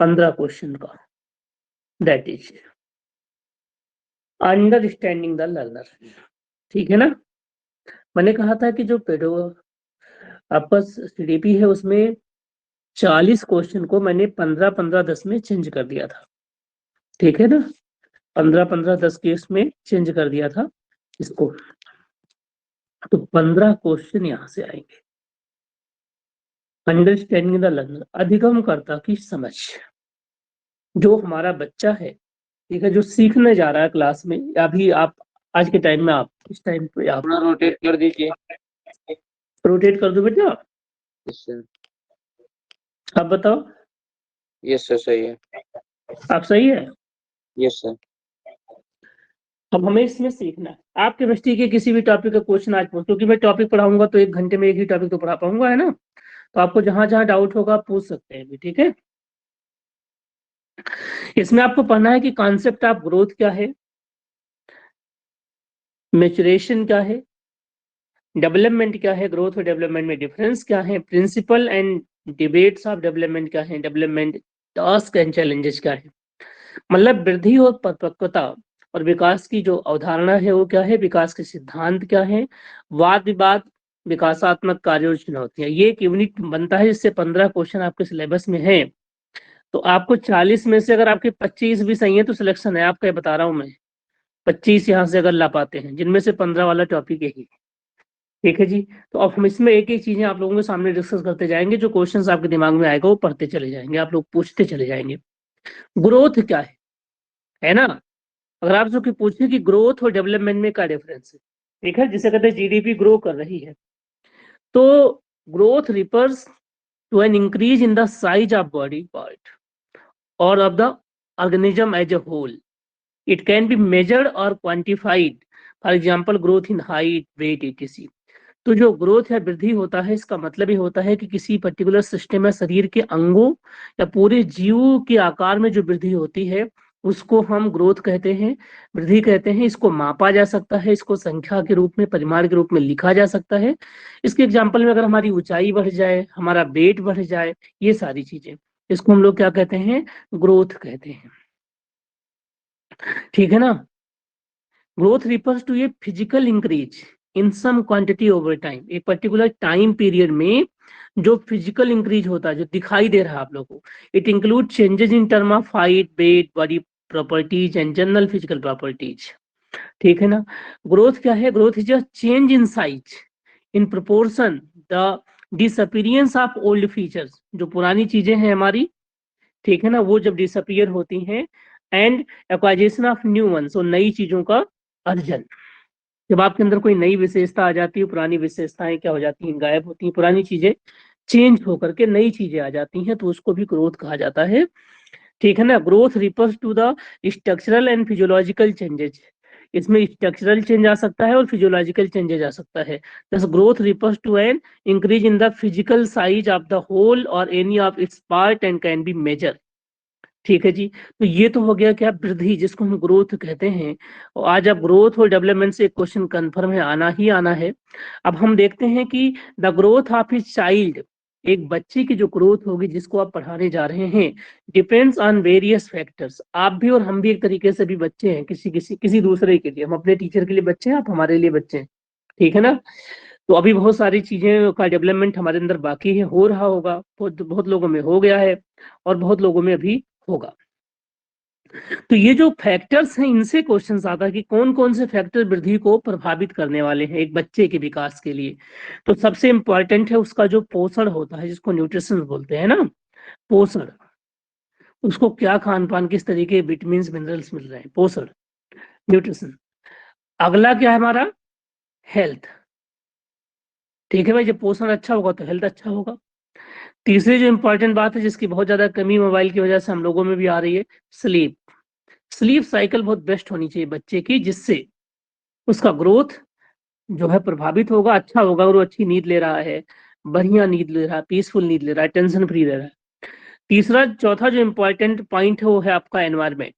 15 question का, that is understanding the learner. ठीक है ना। मैंने कहा था कि जो पेडो आपका सीडीपी है उसमें 40 क्वेश्चन को मैंने 15-15-10 में चेंज कर दिया था। ठीक है ना, 15-15-10 केस में चेंज कर दिया था इसको। तो 15 क्वेश्चन यहां से आएंगे। अंडरस्टैंडिंग द लर्नर, अधिगमकर्ता की समझ। जो हमारा बच्चा है, ठीक है, जो सीखने जा रहा है क्लास में, अभी आप आज के टाइम में, आप इस टाइम पे आप रोटेट कर दीजिए। रोटेट कर दो बेटा। Yes sir. आप बताओ। यस सर, सही है। आप सही है। Yes sir. अब हमें इसमें सीखना है। आप केमिस्ट्री के किसी भी टॉपिक का क्वेश्चन आज पूछ, क्योंकि मैं टॉपिक पढ़ाऊंगा तो 1 घंटे में एक ही टॉपिक तो पढ़ा पाऊंगा, है ना। तो आपको जहां जहां डाउट होगा आप पूछ सकते हैं भी। ठीक है, इसमें आपको पढ़ना है कि कॉन्सेप्ट ऑफ ग्रोथ क्या है, मैच्योरेशन क्या है, डेवलपमेंट क्या है, ग्रोथ और डेवलपमेंट में डिफरेंस क्या है, principle and debates of development क्या है, डेवलपमेंट टास्क एंड चैलेंजेस क्या है। मतलब वृद्धि और परिपक्वता और विकास की जो अवधारणा है वो क्या है, विकास के सिद्धांत क्या है, वाद विवाद, विकासात्मक कार्य और चुनौतियां। ये एक यूनिट बनता है जिससे 15 क्वेश्चन आपके सिलेबस में है। तो आपको 40 में से अगर आपके 25 भी सही है तो सिलेक्शन है आपका, ये बता रहा हूं मैं। 25 यहाँ से अगर ला पाते हैं, जिनमें से 15 वाला टॉपिक यही है। ठीक है जी। तो अब हम इसमें एक एक चीजें आप लोगों के सामने डिस्कस करते जाएंगे। जो क्वेश्चंस आपके दिमाग में आएगा वो पढ़ते चले जाएंगे, आप लोग पूछते चले जाएंगे। ग्रोथ क्या है ना। अगर आप जो कि पूछे कि ग्रोथ और डेवलपमेंट में क्या डिफरेंस है, ठीक है, जिसे कहते हैं जीडीपी ग्रो कर रही है, तो growth refers to an increase in the size of body part और of the organism as a whole. It can be measured और quantified, for example growth in height, weight, etc। तो जो growth या वृद्धि होता है, इसका मतलब ये होता है कि किसी पर्टिकुलर सिस्टम या शरीर के अंगों या पूरे जीव के आकार में जो वृद्धि होती है उसको हम ग्रोथ कहते हैं, वृद्धि कहते हैं। इसको मापा जा सकता है, इसको संख्या के रूप में, परिमाण के रूप में लिखा जा सकता है। इसके एग्जाम्पल में अगर हमारी ऊंचाई बढ़ जाए, हमारा वेट बढ़ जाए, ये सारी चीजें, इसको हम लोग क्या कहते हैं, ग्रोथ कहते हैं। ठीक है ना। Growth refers to a physical increase in some quantity over time. एक पर्टिकुलर टाइम पीरियड में जो फिजिकल इंक्रीज होता है, जो दिखाई दे रहा है आप लोगों को, it include changes in term of height, weight, body properties and general physical properties. ठीक है ना। ग्रोथ क्या है, growth is a change in size in proportion the disappearance of old features. जो पुरानी चीजें हैं हमारी, ठीक है ना, वो जब डिसअपीयर होती हैं, and acquisition of new ones, और नई चीजों का अर्जन। जब आपके अंदर कोई नई विशेषता आ जाती है, पुरानी विशेषताएं क्या हो जाती हैं, गायब होती हैं, पुरानी चीजें चेंज होकर के नई चीजें आ जाती हैं, तो उसको भी ग्रोथ कहा जाता है। ठीक है ना। Growth refers to the structural and physiological changes. इसमें स्ट्रक्चरल चेंज आ सकता है और फिजियोलॉजिकल चेंजेस आ सकता है। Thus growth refers to an increase in the physical size of the whole और any of its part and can be measure. ठीक है जी। तो ये तो हो गया क्या, वृद्धि, जिसको हम ग्रोथ कहते हैं। और आज अब ग्रोथ और डेवलपमेंट से एक क्वेश्चन कंफर्म है, आना ही आना है। अब हम देखते हैं कि the growth of his child, एक बच्चे की जो ग्रोथ होगी जिसको आप पढ़ाने जा रहे हैं, डिपेंड्स ऑन वेरियस फैक्टर्स। आप भी और हम भी एक तरीके से भी बच्चे हैं, किसी दूसरे के लिए। हम अपने टीचर के लिए बच्चे हैं, आप हमारे लिए बच्चे हैं। ठीक है ना। तो अभी बहुत सारी चीजें का डेवलपमेंट हमारे अंदर बाकी है, हो रहा होगा, बहुत बहुत लोगों में हो गया है और बहुत लोगों में अभी होगा। तो ये जो फैक्टर्स हैं, इनसे क्वेश्चन आता है कि कौन कौन से फैक्टर वृद्धि को प्रभावित करने वाले हैं एक बच्चे के विकास के लिए। तो सबसे इंपॉर्टेंट है उसका जो पोषण होता है, जिसको न्यूट्रिशन बोलते हैं ना, पोषण। उसको क्या खान पान, किस तरीके के विटामिन मिनरल्स मिल रहे हैं, पोषण, न्यूट्रिशन। अगला क्या है हमारा, हेल्थ। ठीक है भाई, जब पोषण अच्छा होगा तो हेल्थ अच्छा होगा। तीसरी जो इंपॉर्टेंट बात है, जिसकी बहुत ज्यादा कमी मोबाइल की वजह से हम लोगों में भी आ रही है, स्लीप। स्लीप साइकिल बहुत बेस्ट होनी चाहिए बच्चे की, जिससे उसका ग्रोथ जो है प्रभावित होगा, अच्छा होगा, और वो अच्छी नींद ले रहा है, बढ़िया नींद ले रहा है, पीसफुल नींद ले रहा है, टेंशन फ्री रह रहा है। तीसरा चौथा जो इंपॉर्टेंट पॉइंट है वो है आपका एनवायरमेंट।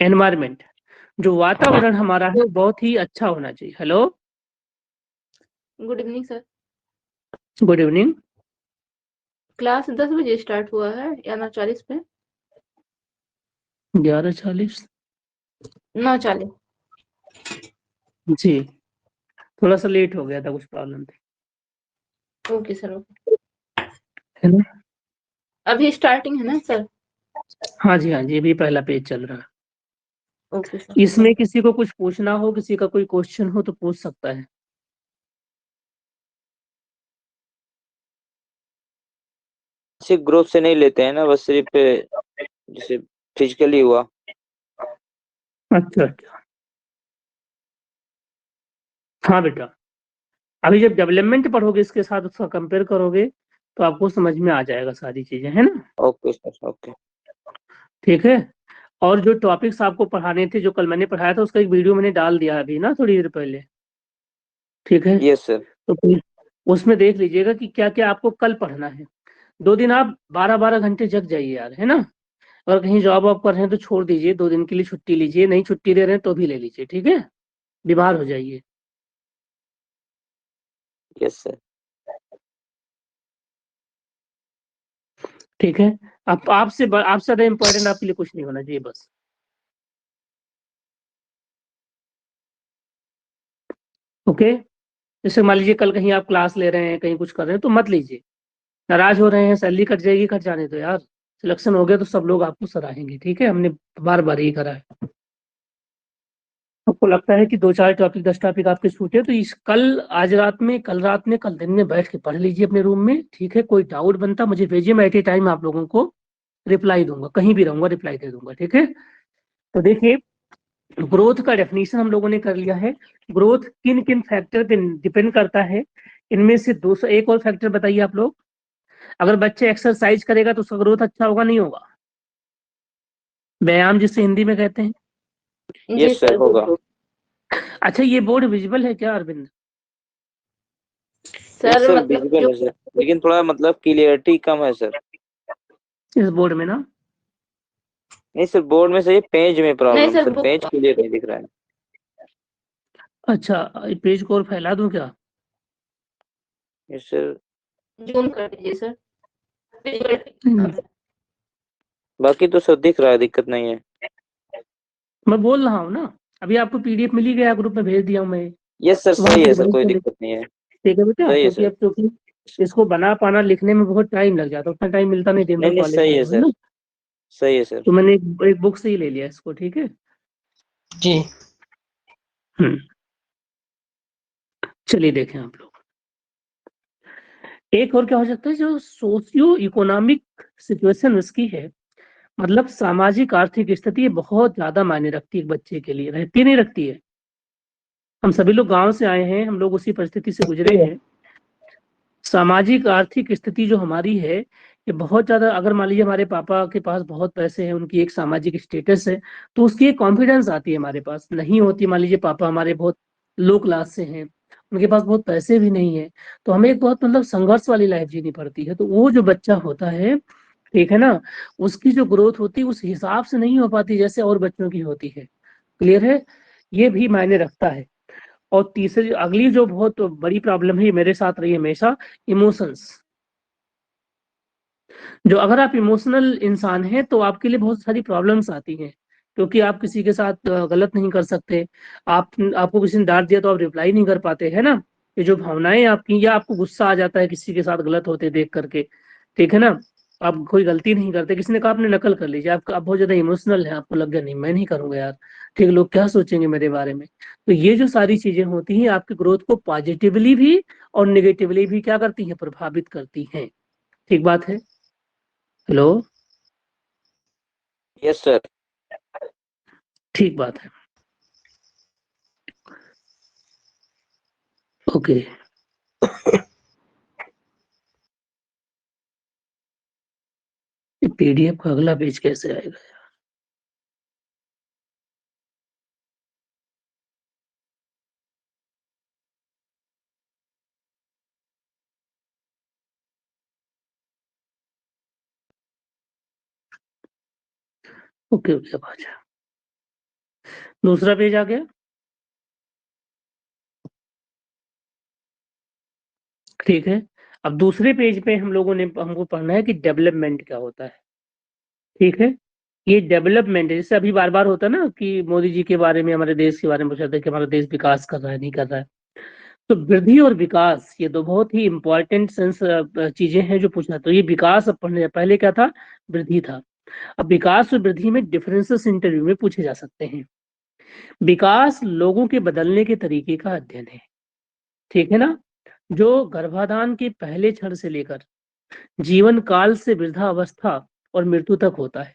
एनवायरमेंट, जो वातावरण हमारा है वो बहुत ही अच्छा होना चाहिए। Hello, good evening sir. Good evening. Class 10 बजे स्टार्ट हुआ है या 9:40 पे? 11:40। 9:40। जी, थोड़ा सा लेट हो गया था, कुछ प्रॉब्लम थी। Okay sir, okay. है ना? अभी स्टार्टिंग है ना सर? हाँ जी, हाँ जी, अभी पहला पेज चल रहा है। Okay sir. इसमें किसी को कुछ पूछना हो, किसी का कोई क्वेश्चन हो तो पूछ सकता है। सिर्फ ग्रुप से नहीं लेते हैं ना, बस सिर्फ जैसे फिजिकली हुआ। अच्छा अच्छा, हाँ बेटा, अभी जब डेवलपमेंट पढ़ोगे इसके साथ उसका कंपेयर करोगे तो आपको समझ में आ जाएगा सारी चीजें, है ना? Okay sir, okay. ठीक है। और जो टॉपिक्स आपको पढ़ाने थे, जो कल मैंने पढ़ाया था, उसका एक वीडियो मैंने डाल दिया अभी ना, थोड़ी देर पहले। ठीक है, यस सर। तो फिर उसमें देख लीजिएगा कि क्या क्या आपको कल पढ़ना है। 2 दिन आप 12-12 घंटे जग जाइए यार, है ना? अगर कहीं जॉब वॉब कर रहे हैं तो छोड़ दीजिए, 2 दिन के लिए छुट्टी लीजिए, नहीं छुट्टी दे रहे हैं तो भी ले लीजिए, ठीक है? बीमार हो जाइए। Yes sir. ठीक है, आपसे ज्यादा इम्पोर्टेंट आपके लिए कुछ नहीं होना चाहिए, बस। ओके, जैसे मान लीजिए कल कहीं आप क्लास ले रहे हैं, कहीं कुछ कर रहे हैं तो मत लीजिए। नाराज हो रहे हैं, सैलरी कट जाएगी, कट जाने दो यार। सिलेक्शन हो गया तो सब लोग आपको सराहेंगे, ठीक है? हमने बार बार यही करा है। आपको लगता है कि 2-4 टॉपिक 10 टॉपिक आपके छूटे तो इस आज रात में, कल दिन में बैठ के पढ़ लीजिए अपने रूम में, ठीक है? कोई डाउट बनता मुझे भेजिए, मैं एट ए टाइम आप लोगों को रिप्लाई दूंगा, कहीं भी रहूंगा रिप्लाई दे दूंगा, ठीक है? तो देखिए, ग्रोथ का डेफिनेशन हम लोगों ने कर लिया है। ग्रोथ किन किन फैक्टर पे डिपेंड करता है, इनमें से 200 एक और फैक्टर बताइए आप लोग। अगर बच्चे एक्सरसाइज करेगा तो उसका ग्रोथ अच्छा होगा, नहीं होगा? व्यायाम जिसे हिंदी में कहते हैं। जी यस सर, सर। होगा। अच्छा, ये बोर्ड विजिबल है क्या अरविंद? यस सर सर, मतलब विजिबल है सर, लेकिन थोड़ा मतलब क्लियरिटी कम है सर। इस बोर्ड में ना? नहीं सर, बोर्ड में सही, पेज में नहीं problem sir, sir, page clear नहीं दिख रहा है। अच्छा, पेज को और फैला दूं क्या? Yes sir. जूम कर दीजिए सर। बाकी तो सर दिख रहा है, दिक्कत नहीं है। मैं बोल रहा हूँ ना, अभी आपको पीडीएफ मिल ही गया, ग्रुप में भेज दिया हूँ मैं। यस सर, तो वहां सही से है सर, रिवाइज कोई कर दिक्कत नहीं है। ठीक है बेटा, सही है क्योंकि सर। अब क्योंकि इसको बना पाना लिखने में बहुत टाइम लग जाता है, उतना टाइम मिलता नहीं दिन भर नहीं नहीं, कॉलेज सही में है है ना? सर। सही है सर। तो मैंने एक बुक से ही ले लिया इसको, ठीक है? जी। चलिए देखें आप लोग, एक और क्या हो सकता है, जो सोशियो इकोनॉमिक सिचुएशन उसकी है, मतलब सामाजिक आर्थिक स्थिति बहुत ज्यादा मायने रखती है एक बच्चे के लिए, रहती नहीं रखती है? हम सभी लोग गांव से आए हैं, हम लोग उसी परिस्थिति से गुजरे हैं। सामाजिक आर्थिक स्थिति जो हमारी है, ये बहुत ज्यादा, अगर मान लीजिए हमारे पापा के पास बहुत पैसे हैं, उनकी एक सामाजिक स्टेटस है, तो उसकी एक कॉन्फिडेंस आती है, हमारे पास नहीं होती। मान लीजिए पापा हमारे बहुत लो क्लास से हैं, उनके पास बहुत पैसे भी नहीं है, तो हमें एक बहुत मतलब संघर्ष वाली लाइफ जीनी पड़ती है। तो वो जो बच्चा होता है, ठीक है ना, उसकी जो ग्रोथ होती है उस हिसाब से नहीं हो पाती जैसे और बच्चों की होती है। क्लियर है? ये भी मायने रखता है। और तीसरी अगली जो बहुत बड़ी प्रॉब्लम है, ये मेरे साथ रही हमेशा, इमोशंस। जो अगर आप इमोशनल इंसान हैं तो आपके लिए बहुत सारी प्रॉब्लम्स आती हैं, क्योंकि आप किसी के साथ गलत नहीं कर सकते। आपको किसी ने डांट दिया तो आप रिप्लाई नहीं कर पाते, है ना? ये जो भावनाएं आपकी, या आपको गुस्सा आ जाता है किसी के साथ गलत होते देख करके, ठीक है ना? आप कोई गलती नहीं करते, किसी ने कहा आपने नकल कर लीजिए, आप बहुत ज्यादा इमोशनल है, आपको लग गया नहीं मैं नहीं करूंगा यार, ठीक है, लोग क्या सोचेंगे मेरे बारे में। तो ये जो सारी चीजें होती हैं आपकी ग्रोथ को पॉजिटिवली भी और निगेटिवली भी क्या करती हैं, प्रभावित करती हैं। ठीक बात है? हेलो? Yes sir. ठीक बात है, ओके। पीडीएफ का अगला पेज कैसे आएगा? ओके ओके, अब आ जाए, दूसरा पेज आ गया। ठीक है, अब दूसरे पेज पे हमको पढ़ना है कि डेवलपमेंट क्या होता है। ठीक है, ये डेवलपमेंट जैसे अभी बार बार होता है ना कि मोदी जी के बारे में, हमारे देश के बारे में पूछा था कि हमारा देश विकास कर रहा है नहीं कर रहा है। तो वृद्धि और विकास ये दो बहुत ही इंपॉर्टेंट चीजें हैं जो पूछना। तो ये विकास अब पढ़ने, पहले क्या था, वृद्धि था। अब विकास और वृद्धि में डिफरेंसेस इंटरव्यू में पूछे जा सकते हैं। विकास लोगों के बदलने के तरीके का अध्ययन है, ठीक है ना, जो गर्भाधान के पहले क्षण से लेकर जीवन काल से वृद्धावस्था और मृत्यु तक होता है।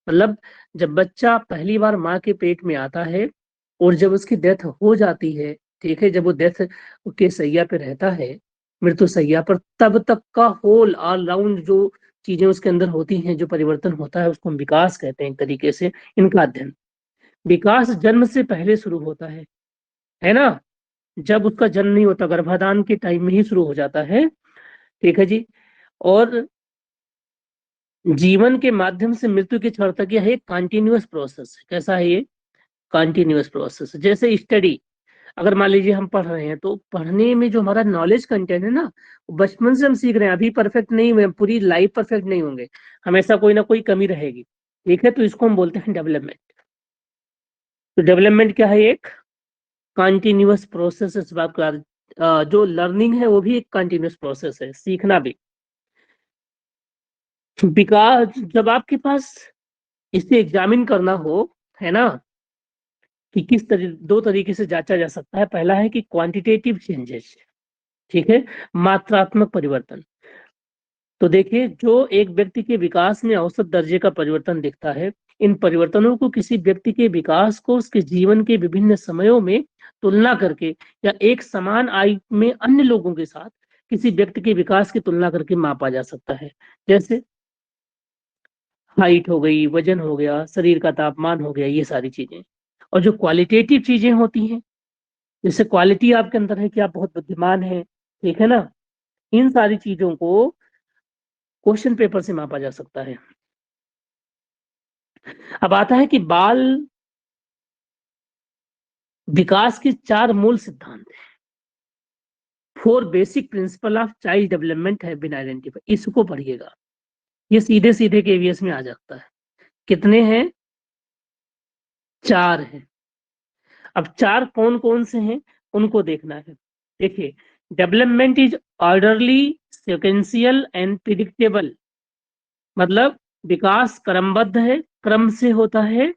मतलब जब बच्चा पहली बार माँ के पेट में आता है और जब उसकी डेथ हो जाती है, ठीक है, जब वो डेथ के सैया पे रहता है, मृत्यु सैया पर, तब तक का होल ऑल राउंड जो चीजें उसके अंदर होती हैं, जो परिवर्तन होता है, उसको हम विकास कहते हैं एक तरीके से, इनका अध्ययन। विकास जन्म से पहले शुरू होता है ना, जब उसका जन्म नहीं होता, गर्भाधान के टाइम में ही शुरू हो जाता है, ठीक है जी। और जीवन के माध्यम से मृत्यु के क्षण तक यह एक कंटिन्यूअस प्रोसेस है। कैसा है ये, कंटिन्यूअस प्रोसेस। जैसे स्टडी, अगर मान लीजिए हम पढ़ रहे हैं तो पढ़ने में जो हमारा नॉलेज कंटेंट है ना, बचपन से हम सीख रहे हैं, अभी परफेक्ट नहीं हुए, पूरी लाइफ परफेक्ट नहीं होंगे, हमेशा कोई ना कोई कमी रहेगी, ठीक है, तो इसको हम बोलते हैं डेवलपमेंट। तो डेवलपमेंट क्या है, एक कंटिन्यूअस प्रोसेस। इस बात का जो लर्निंग है वो भी एक कंटिन्यूअस प्रोसेस है, सीखना भी। विकास, जब आपके पास इसे एग्जामिन करना हो, है ना, कि दो तरीके से जांचा जा सकता है। पहला है कि क्वांटिटेटिव चेंजेस, ठीक है, मात्रात्मक परिवर्तन। तो देखिए, जो एक व्यक्ति के विकास में औसत दर्जे का परिवर्तन दिखता है, इन परिवर्तनों को किसी व्यक्ति के विकास को उसके जीवन के विभिन्न समयों में तुलना करके या एक समान आयु में अन्य लोगों के साथ किसी व्यक्ति के विकास की तुलना करके मापा जा सकता है। जैसे हाइट हो गई, वजन हो गया, शरीर का तापमान हो गया, ये सारी चीजें। और जो क्वालिटेटिव चीजें होती हैं, जैसे क्वालिटी आपके अंदर है कि आप बहुत बुद्धिमान हैं, ठीक है ना, इन सारी चीजों को क्वेश्चन पेपर से मापा जा सकता है। अब आता है कि बाल विकास के 4 मूल सिद्धांत हैं। 4 basic principle of child development है बिन आइडेंटिफाई। इसको पढ़िएगा, ये सीधे सीधे केवीएस में आ जाता है। कितने हैं, 4 हैं। अब 4 कौन कौन से हैं उनको देखना है। देखिए, development is orderly, sequential and predictable. मतलब विकास क्रमबद्ध है, क्रम से होता है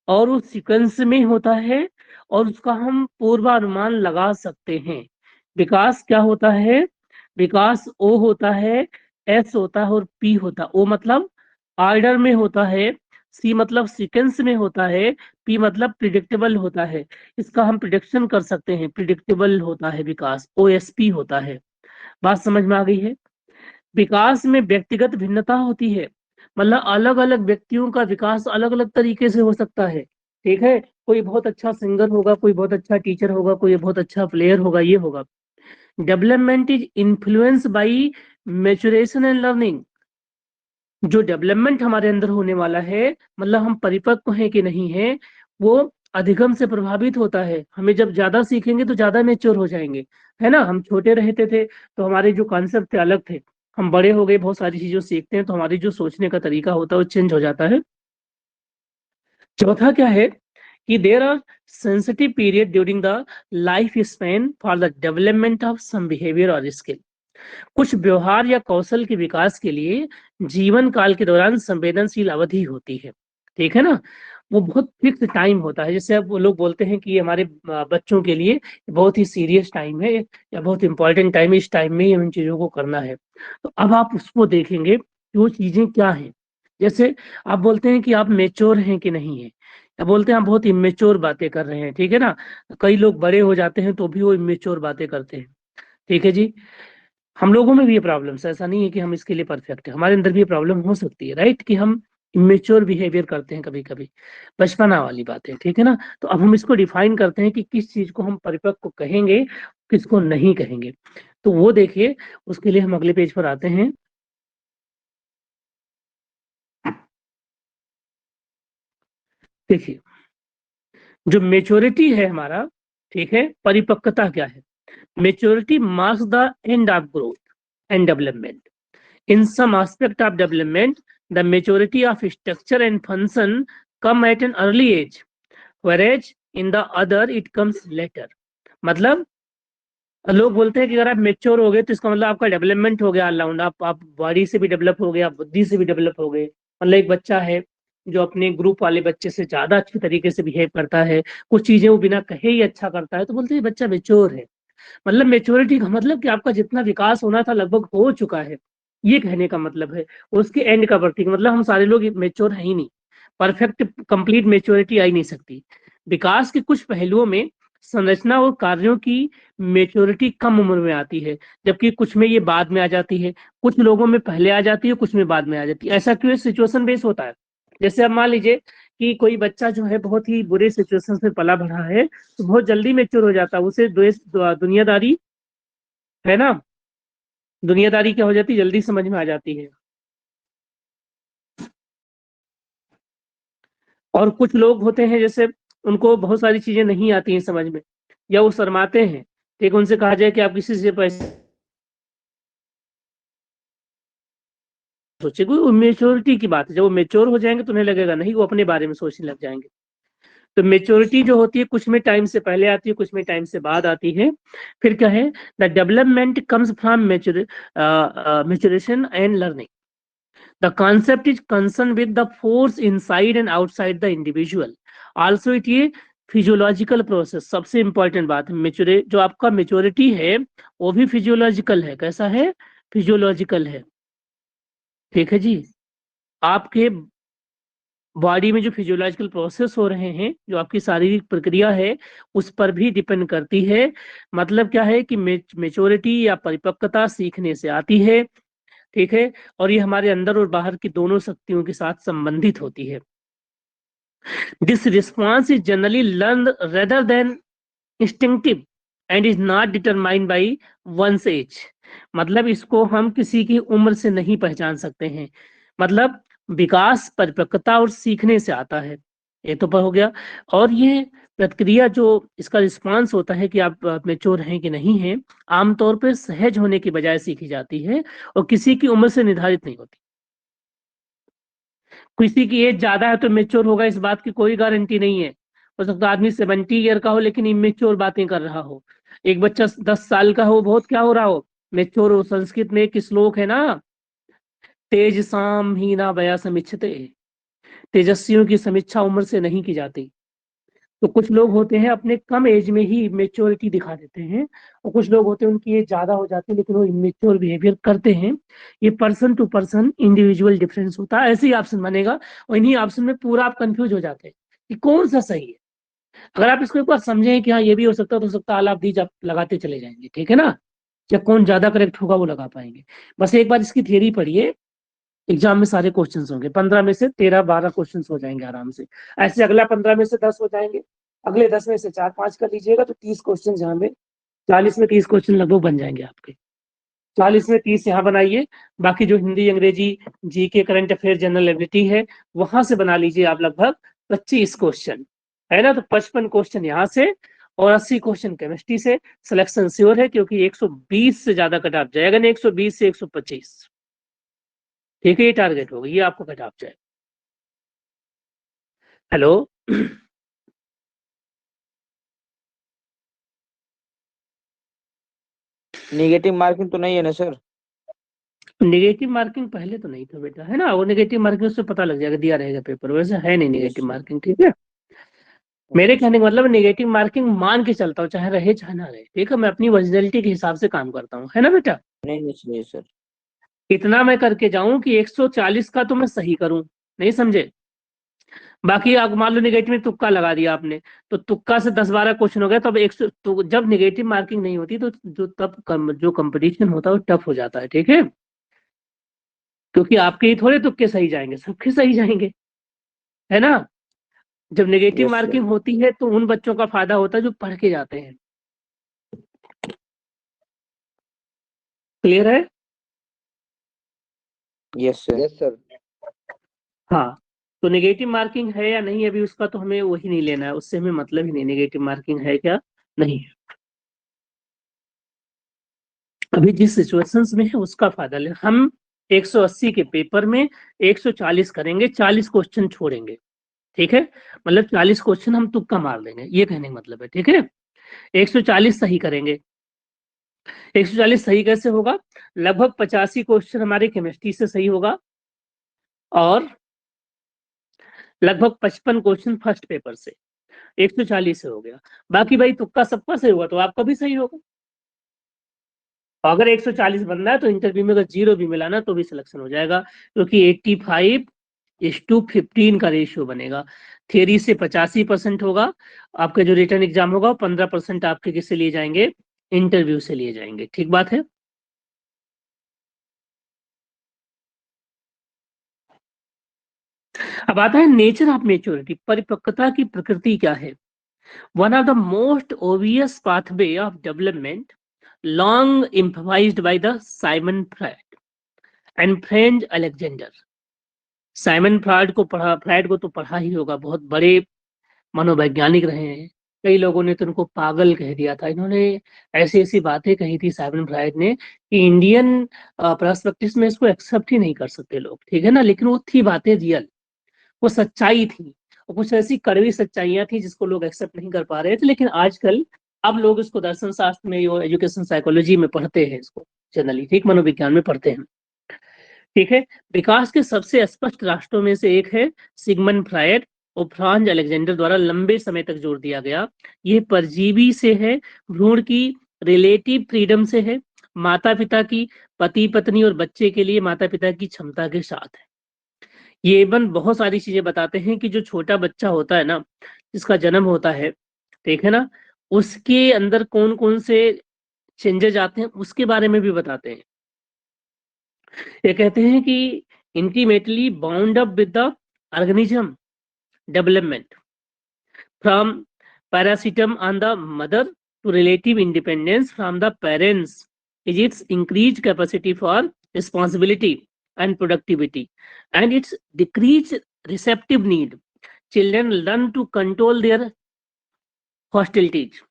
और वो सीक्वेंस में होता है और उसका हम पूर्वानुमान लगा सकते हैं। विकास क्या होता है, विकास ओ होता है, एस होता है और पी होता है। ओ मतलब ऑर्डर में होता है, सी मतलब सीक्वेंस में होता है, पी मतलब प्रिडिक्टेबल होता है। इसका हम प्रिडिक्शन कर सकते हैं, प्रिडिक्टेबल होता है विकास, ओएसपी होता है। बात समझ में आ गई है। विकास में व्यक्तिगत भिन्नता होती है, मतलब अलग अलग व्यक्तियों का विकास अलग अलग तरीके से हो सकता है, ठीक है। कोई बहुत अच्छा सिंगर होगा, कोई बहुत अच्छा टीचर होगा, कोई बहुत अच्छा प्लेयर होगा, ये होगा। Development is influence by maturation and learning. जो डेवलपमेंट हमारे अंदर होने वाला है, मतलब हम परिपक्व हैं कि नहीं है, वो अधिगम से प्रभावित होता है। हमें जब ज्यादा सीखेंगे तो ज्यादा मेच्योर हो जाएंगे, है ना। हम छोटे रहते थे तो हमारे जो कॉन्सेप्ट थे अलग थे, हम बड़े हो गए, बहुत सारी चीजें सीखते हैं, तो हमारी जो सोचने का तरीका होता है वो चेंज हो जाता है। चौथा क्या है कि there are sensitive period during the life span for the development of some behaviour और स्किल। कुछ व्यवहार या कौशल के विकास के लिए जीवन काल के दौरान संवेदनशील अवधि होती है, ठीक है ना। वो बहुत फिक्स टाइम होता है। जैसे अब वो लोग बोलते हैं कि हमारे बच्चों के लिए बहुत ही सीरियस टाइम है या बहुत इंपॉर्टेंट टाइम है, इस टाइम में ही इन चीजों को करना है। तो अब आप उसको देखेंगे कि वो चीजें क्या हैं। जैसे आप बोलते हैं कि आप मेच्योर हैं कि नहीं है, या बोलते हैं आप बहुत इमेच्योर बातें कर रहे हैं, ठीक है ना। कई लोग बड़े हो जाते हैं तो भी वो इमेच्योर बातें करते हैं, ठीक है जी। हम लोगों में भी ये प्रॉब्लम्स है, ऐसा नहीं है कि हम इसके लिए परफेक्ट है, हमारे अंदर भी ये प्रॉब्लम हो सकती है, राइट, कि हम इमेच्योर बिहेवियर करते हैं कभी कभी, बचपना वाली बात है, ठीक है ना। तो अब हम इसको डिफाइन करते हैं कि किस चीज को हम परिपक्व कहेंगे, किसको नहीं कहेंगे। तो वो देखिए, उसके लिए हम अगले पेज पर आते हैं। देखिए, जो मेच्योरिटी है हमारा, ठीक है, परिपक्वता क्या है। Maturity marks the end of growth. and development. In some aspect of development, the maturity of structure and function come at an early age, whereas in the other it comes later. मतलब लोग बोलते हैं कि अगर आप mature हो गए तो इसका मतलब आपका डेवलपमेंट हो गया ऑलराउंड, आप बॉडी से भी डेवलप हो गए, आप बुद्धि से भी डेवलप हो गए। मतलब एक बच्चा है जो अपने ग्रुप वाले बच्चे से ज्यादा अच्छी तरीके से बिहेव करता है, कुछ चीजें वो बिना कहे ही अच्छा करता है, तो बोलते हैं बच्चा मेच्योर है। मतलब मेच्योरिटी का मतलब कि आपका जितना विकास होना था लगभग हो चुका है, ये कहने का मतलब है। उसके एंड का प्रतीक मतलब हम सारे लोग मेच्योर है ही नहीं, परफेक्ट कंप्लीट मेच्योरिटी आ ही नहीं सकती। विकास के कुछ पहलुओं में संरचना और कार्यों की मेच्योरिटी कम उम्र में आती है, जबकि कुछ में ये बाद में आ जाती है, कुछ लोगों में पहले आ जाती है, कुछ में बाद में आ जाती है। ऐसा क्यों? सिचुएशन बेस होता है। जैसे अब मान लीजिए कि कोई बच्चा जो है बहुत ही बुरे सिचुएशन से पला बढ़ा है, तो बहुत जल्दी मेच्योर हो जाता है, उसे दुनियादारी है ना, दुनियादारी क्या हो जाती है, जल्दी समझ में आ जाती है। और कुछ लोग होते हैं जैसे उनको बहुत सारी चीजें नहीं आती हैं समझ में, या वो शर्माते हैं, ठीक, उनसे कहा जाए कि आप किसी से पैसे सोचे, कोई मेच्योरिटी की बात है। जब वो मेच्योर हो जाएंगे तो उन्हें लगेगा नहीं, वो अपने बारे में सोचने लग जाएंगे। तो मेच्योरिटी जो होती है कुछ में टाइम से पहले आती है, कुछ में टाइम से बाद आती है। फिर क्या है, the development comes from maturation and learning. The concept is concerned with the force inside and outside the individual. Also it ये फिजियोलॉजिकल प्रोसेस सबसे इंपॉर्टेंट बात है। मेच्योर जो आपका मेच्योरिटी है वो भी फिजियोलॉजिकल है। कैसा है? फिजियोलॉजिकल है, ठीक है जी। आपके बॉडी में जो फिजियोलॉजिकल प्रोसेस हो रहे हैं, जो आपकी शारीरिक प्रक्रिया है, उस पर भी डिपेंड करती है। मतलब क्या है कि मेच्योरिटी या परिपक्वता सीखने से आती है, ठीक है, और ये हमारे अंदर और बाहर की दोनों शक्तियों के साथ संबंधित होती है। This response is generally learn rather than instinctive and is not determined by one's age. मतलब इसको हम किसी की उम्र से नहीं पहचान सकते हैं। मतलब विकास परिपक्वता और सीखने से आता है, ये तो पर हो गया। और ये प्रक्रिया जो इसका रिस्पॉन्स होता है कि आप मेच्योर हैं कि नहीं हैं, आमतौर पर सहज होने की बजाय सीखी जाती है और किसी की उम्र से निर्धारित नहीं होती। किसी की एज ज्यादा है तो मेच्योर होगा, इस बात की कोई गारंटी नहीं है। हो सकता है आदमी 70 ईयर का हो लेकिन इमेच्योर बातें कर रहा हो। एक बच्चा 10 साल का हो, बहुत क्या हो रहा हो, मेच्योर हो। संस्कृत में एक श्लोक है ना, तेज साम ही ना बया समीक्षते, तेजस्वियों की समीक्षा उम्र से नहीं की जाती। तो कुछ लोग होते हैं अपने कम एज में ही मेच्योरिटी दिखा देते हैं, और कुछ लोग होते हैं उनकी एज ज्यादा हो जाती है लेकिन वो इमेच्योर बिहेवियर करते हैं। ये person to person individual difference होता है। ऐसे ही ऑप्शन बनेगा और इन्हीं ऑप्शन में पूरा आप कंफ्यूज हो जाते हैं कि कौन सा सही है। अगर आप इसको एक बार समझें कि हाँ ये भी हो सकता है, तो हो सकता है आप दीज आप लगाते चले जाएंगे, ठीक है ना। या कौन ज्यादा करेक्ट होगा वो लगा पाएंगे। बस एक बार इसकी थियरी पढ़िए, एग्जाम में सारे क्वेश्चंस होंगे, 15 में से 13-12 क्वेश्चंस हो जाएंगे आराम से। ऐसे अगला 15 में से 10 हो जाएंगे, अगले 10 में से 4-5 कर लीजिएगा तो 30 क्वेश्चन यहाँ में, 40 में 30 क्वेश्चन लगभग बन जाएंगे आपके। 40 में 30 यहाँ बनाइए, बाकी जो हिंदी, अंग्रेजी, GK, current affair, general ability है, वहां से बना लीजिए आप लगभग 25 क्वेश्चन, है ना। तो 55 क्वेश्चन यहाँ से और 80 क्वेश्चन केमिस्ट्री से। सिलेक्शन श्योर है क्योंकि 120 से ज्यादा कट ऑफ जाएगा, नहीं 120 से 125, ठीक है। ये टारगेट होगा, ये आपको कट ऑफ जाएगा। हेलो नेगेटिव मार्किंग तो नहीं है ना सर? नेगेटिव मार्किंग पहले तो नहीं था बेटा, है ना। वो नेगेटिव मार्किंग से पता लग जाएगा, दिया रहेगा पेपर, वैसे है नहीं नेगेटिव मार्किंग, ठीक है। मेरे कहने का मतलब नेगेटिव मार्किंग मान के चलता हूँ, चाहे रहे चाहे ना रहे, ठीक है। मैं अपनी ओरिजिनलिटी के हिसाब से काम करता हूँ, है ना बेटा। नहीं नहीं नहीं सर। इतना मैं करके जाऊं कि 140 का तो मैं सही करूं, नहीं समझे। बाकी आप मान लो नेगेटिव में तुक्का लगा दिया आपने, तो तुक्का से 10-12 क्वेश्चन हो गया, तब 100। तो जब नेगेटिव मार्किंग नहीं होती तो जो कंपटीशन होता है वो टफ हो जाता है, ठीक है। क्योंकि आपके ही थोड़े तुक्के सही जाएंगे, सबके सही जाएंगे, है ना। जब नेगेटिव यस सर। मार्किंग होती है तो उन बच्चों का फायदा होता है जो पढ़ के जाते हैं। क्लियर है? Yes sir. Yes sir. हाँ। तो नेगेटिव मार्किंग है या नहीं अभी उसका तो हमें वही नहीं लेना है, उससे हमें मतलब ही नहीं नेगेटिव मार्किंग है क्या नहीं है। अभी जिस सिचुएशंस में है उसका फायदा ले। हम 180 के पेपर में 140 करेंगे, 40 क्वेश्चन छोड़ेंगे, ठीक है, मतलब 40 क्वेश्चन हम तुक्का मार देंगे, ये कहने का मतलब है, ठीक है। 140 सही करेंगे। 140 सही कैसे होगा? लगभग 85 क्वेश्चन हमारे केमिस्ट्री से सही होगा और लगभग 55 क्वेश्चन फर्स्ट पेपर से। 140 से हो गया। बाकी भाई तुक्का सबका सही होगा तो आपका भी सही होगा। अगर 140 बन रहा है तो इंटरव्यू में अगर 0 भी मिला ना तो भी सिलेक्शन हो जाएगा, क्योंकि 85:15 का रेशियो बनेगा। थियरी से 85% होगा, आपका जो रिटर्न एग्जाम होगा 15% आपके किससे लिए जाएंगे? इंटरव्यू से लिए जाएंगे। ठीक बात है। अब आता है नेचर ऑफ मेच्योरिटी, परिपक्वता की प्रकृति क्या है। One of the most obvious pathway of development long improvised by the Simon Freud and French Alexander. Simon Freud को तो पढ़ा ही होगा, बहुत बड़े मनोवैज्ञानिक रहे हैं। कई लोगों ने तो उनको पागल कह दिया था। इन्होंने ऐसी ऐसी बातें कही थी साइमन फ्रायड ने कि इंडियन पर्सपेक्टिव में इसको एक्सेप्ट ही नहीं कर सकते लोग, ठीक है ना। लेकिन वो थी बातें रियल, वो सच्चाई थी, और कुछ ऐसी कड़वी सच्चाइयां थी जिसको लोग एक्सेप्ट नहीं कर पा रहे थे। लेकिन आजकल अब लोग इसको दर्शन शास्त्र में, एजुकेशन साइकोलॉजी में पढ़ते हैं, इसको जनरली ठीक मनोविज्ञान में पढ़ते हैं, ठीक है। विकास के सबसे स्पष्ट राष्ट्रों में से एक है सिगमंड फ्रायड और फ्रांज अलेक्जेंडर द्वारा लंबे समय तक जोर दिया गया। यह परजीवी से है, भ्रूण की रिलेटिव फ्रीडम से है, माता पिता की, पति पत्नी और बच्चे के लिए माता पिता की क्षमता के साथ है। ये इवन बहुत सारी चीजें बताते हैं कि जो छोटा बच्चा होता है ना, जिसका जन्म होता है, ठीक है ना, उसके अंदर कौन कौन से चेंजेस आते हैं उसके बारे में भी बताते हैं। ये कहते हैं कि intimately bound up with the organism development from parasitism on the mother to relative independence from the parents is its increased capacity for responsibility and productivity and its decreased receptive need. Children learn to control their hostilities,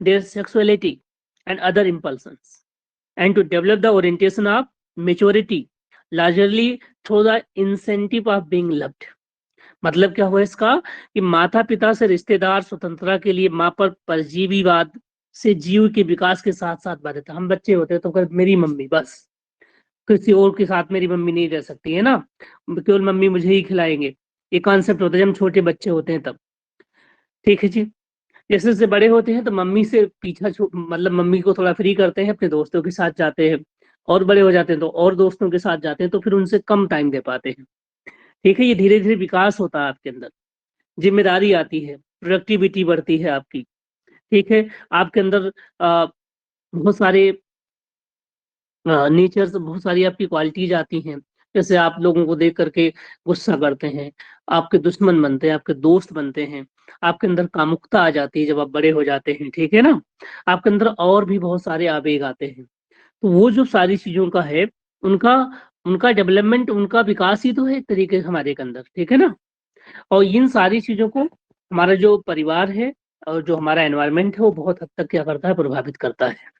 their sexuality and other impulsions, and to develop the orientation of maturity largely through the incentive of being loved. मतलब क्या हुआ इसका कि माता पिता से रिश्तेदार स्वतंत्रता के लिए माँ पर परजीवीवाद से जीव के विकास के साथ साथ बाधित। हम बच्चे होते हैं तो फिर मेरी मम्मी बस, किसी और के साथ मेरी मम्मी नहीं रह सकती है ना, केवल मम्मी मुझे ही खिलाएंगे, ये कॉन्सेप्ट होता है जब हम छोटे बच्चे होते हैं तब, ठीक है जी। जैसे जैसे बड़े होते हैं तो मम्मी से पीछा मतलब मम्मी को थोड़ा फ्री करते हैं, अपने दोस्तों के साथ जाते हैं, और बड़े हो जाते हैं तो और दोस्तों के साथ जाते हैं, तो फिर उनसे कम टाइम दे पाते हैं, ठीक है। ये धीरे धीरे विकास होता है आपके अंदर, जिम्मेदारी आती है, प्रोडक्टिविटी बढ़ती है आपकी, ठीक है। आपके अंदर बहुत सारे नेचर से बहुत सारी आपकी क्वालिटीज आती हैं। जैसे आप लोगों को देख करके गुस्सा करते हैं, आपके दुश्मन बनते हैं, आपके दोस्त बनते हैं, आपके अंदर कामुकता आ जाती है जब आप बड़े हो जाते हैं, ठीक है ना। आपके अंदर और भी बहुत सारे आवेग आते हैं। तो वो जो सारी चीजों का है, उनका उनका डेवलपमेंट, उनका विकास ही तो है एक तरीके से हमारे के अंदर, ठीक है ना। और इन सारी चीजों को हमारा जो परिवार है और जो हमारा एनवायरनमेंट है वो बहुत हद तक क्या करता है, प्रभावित करता है।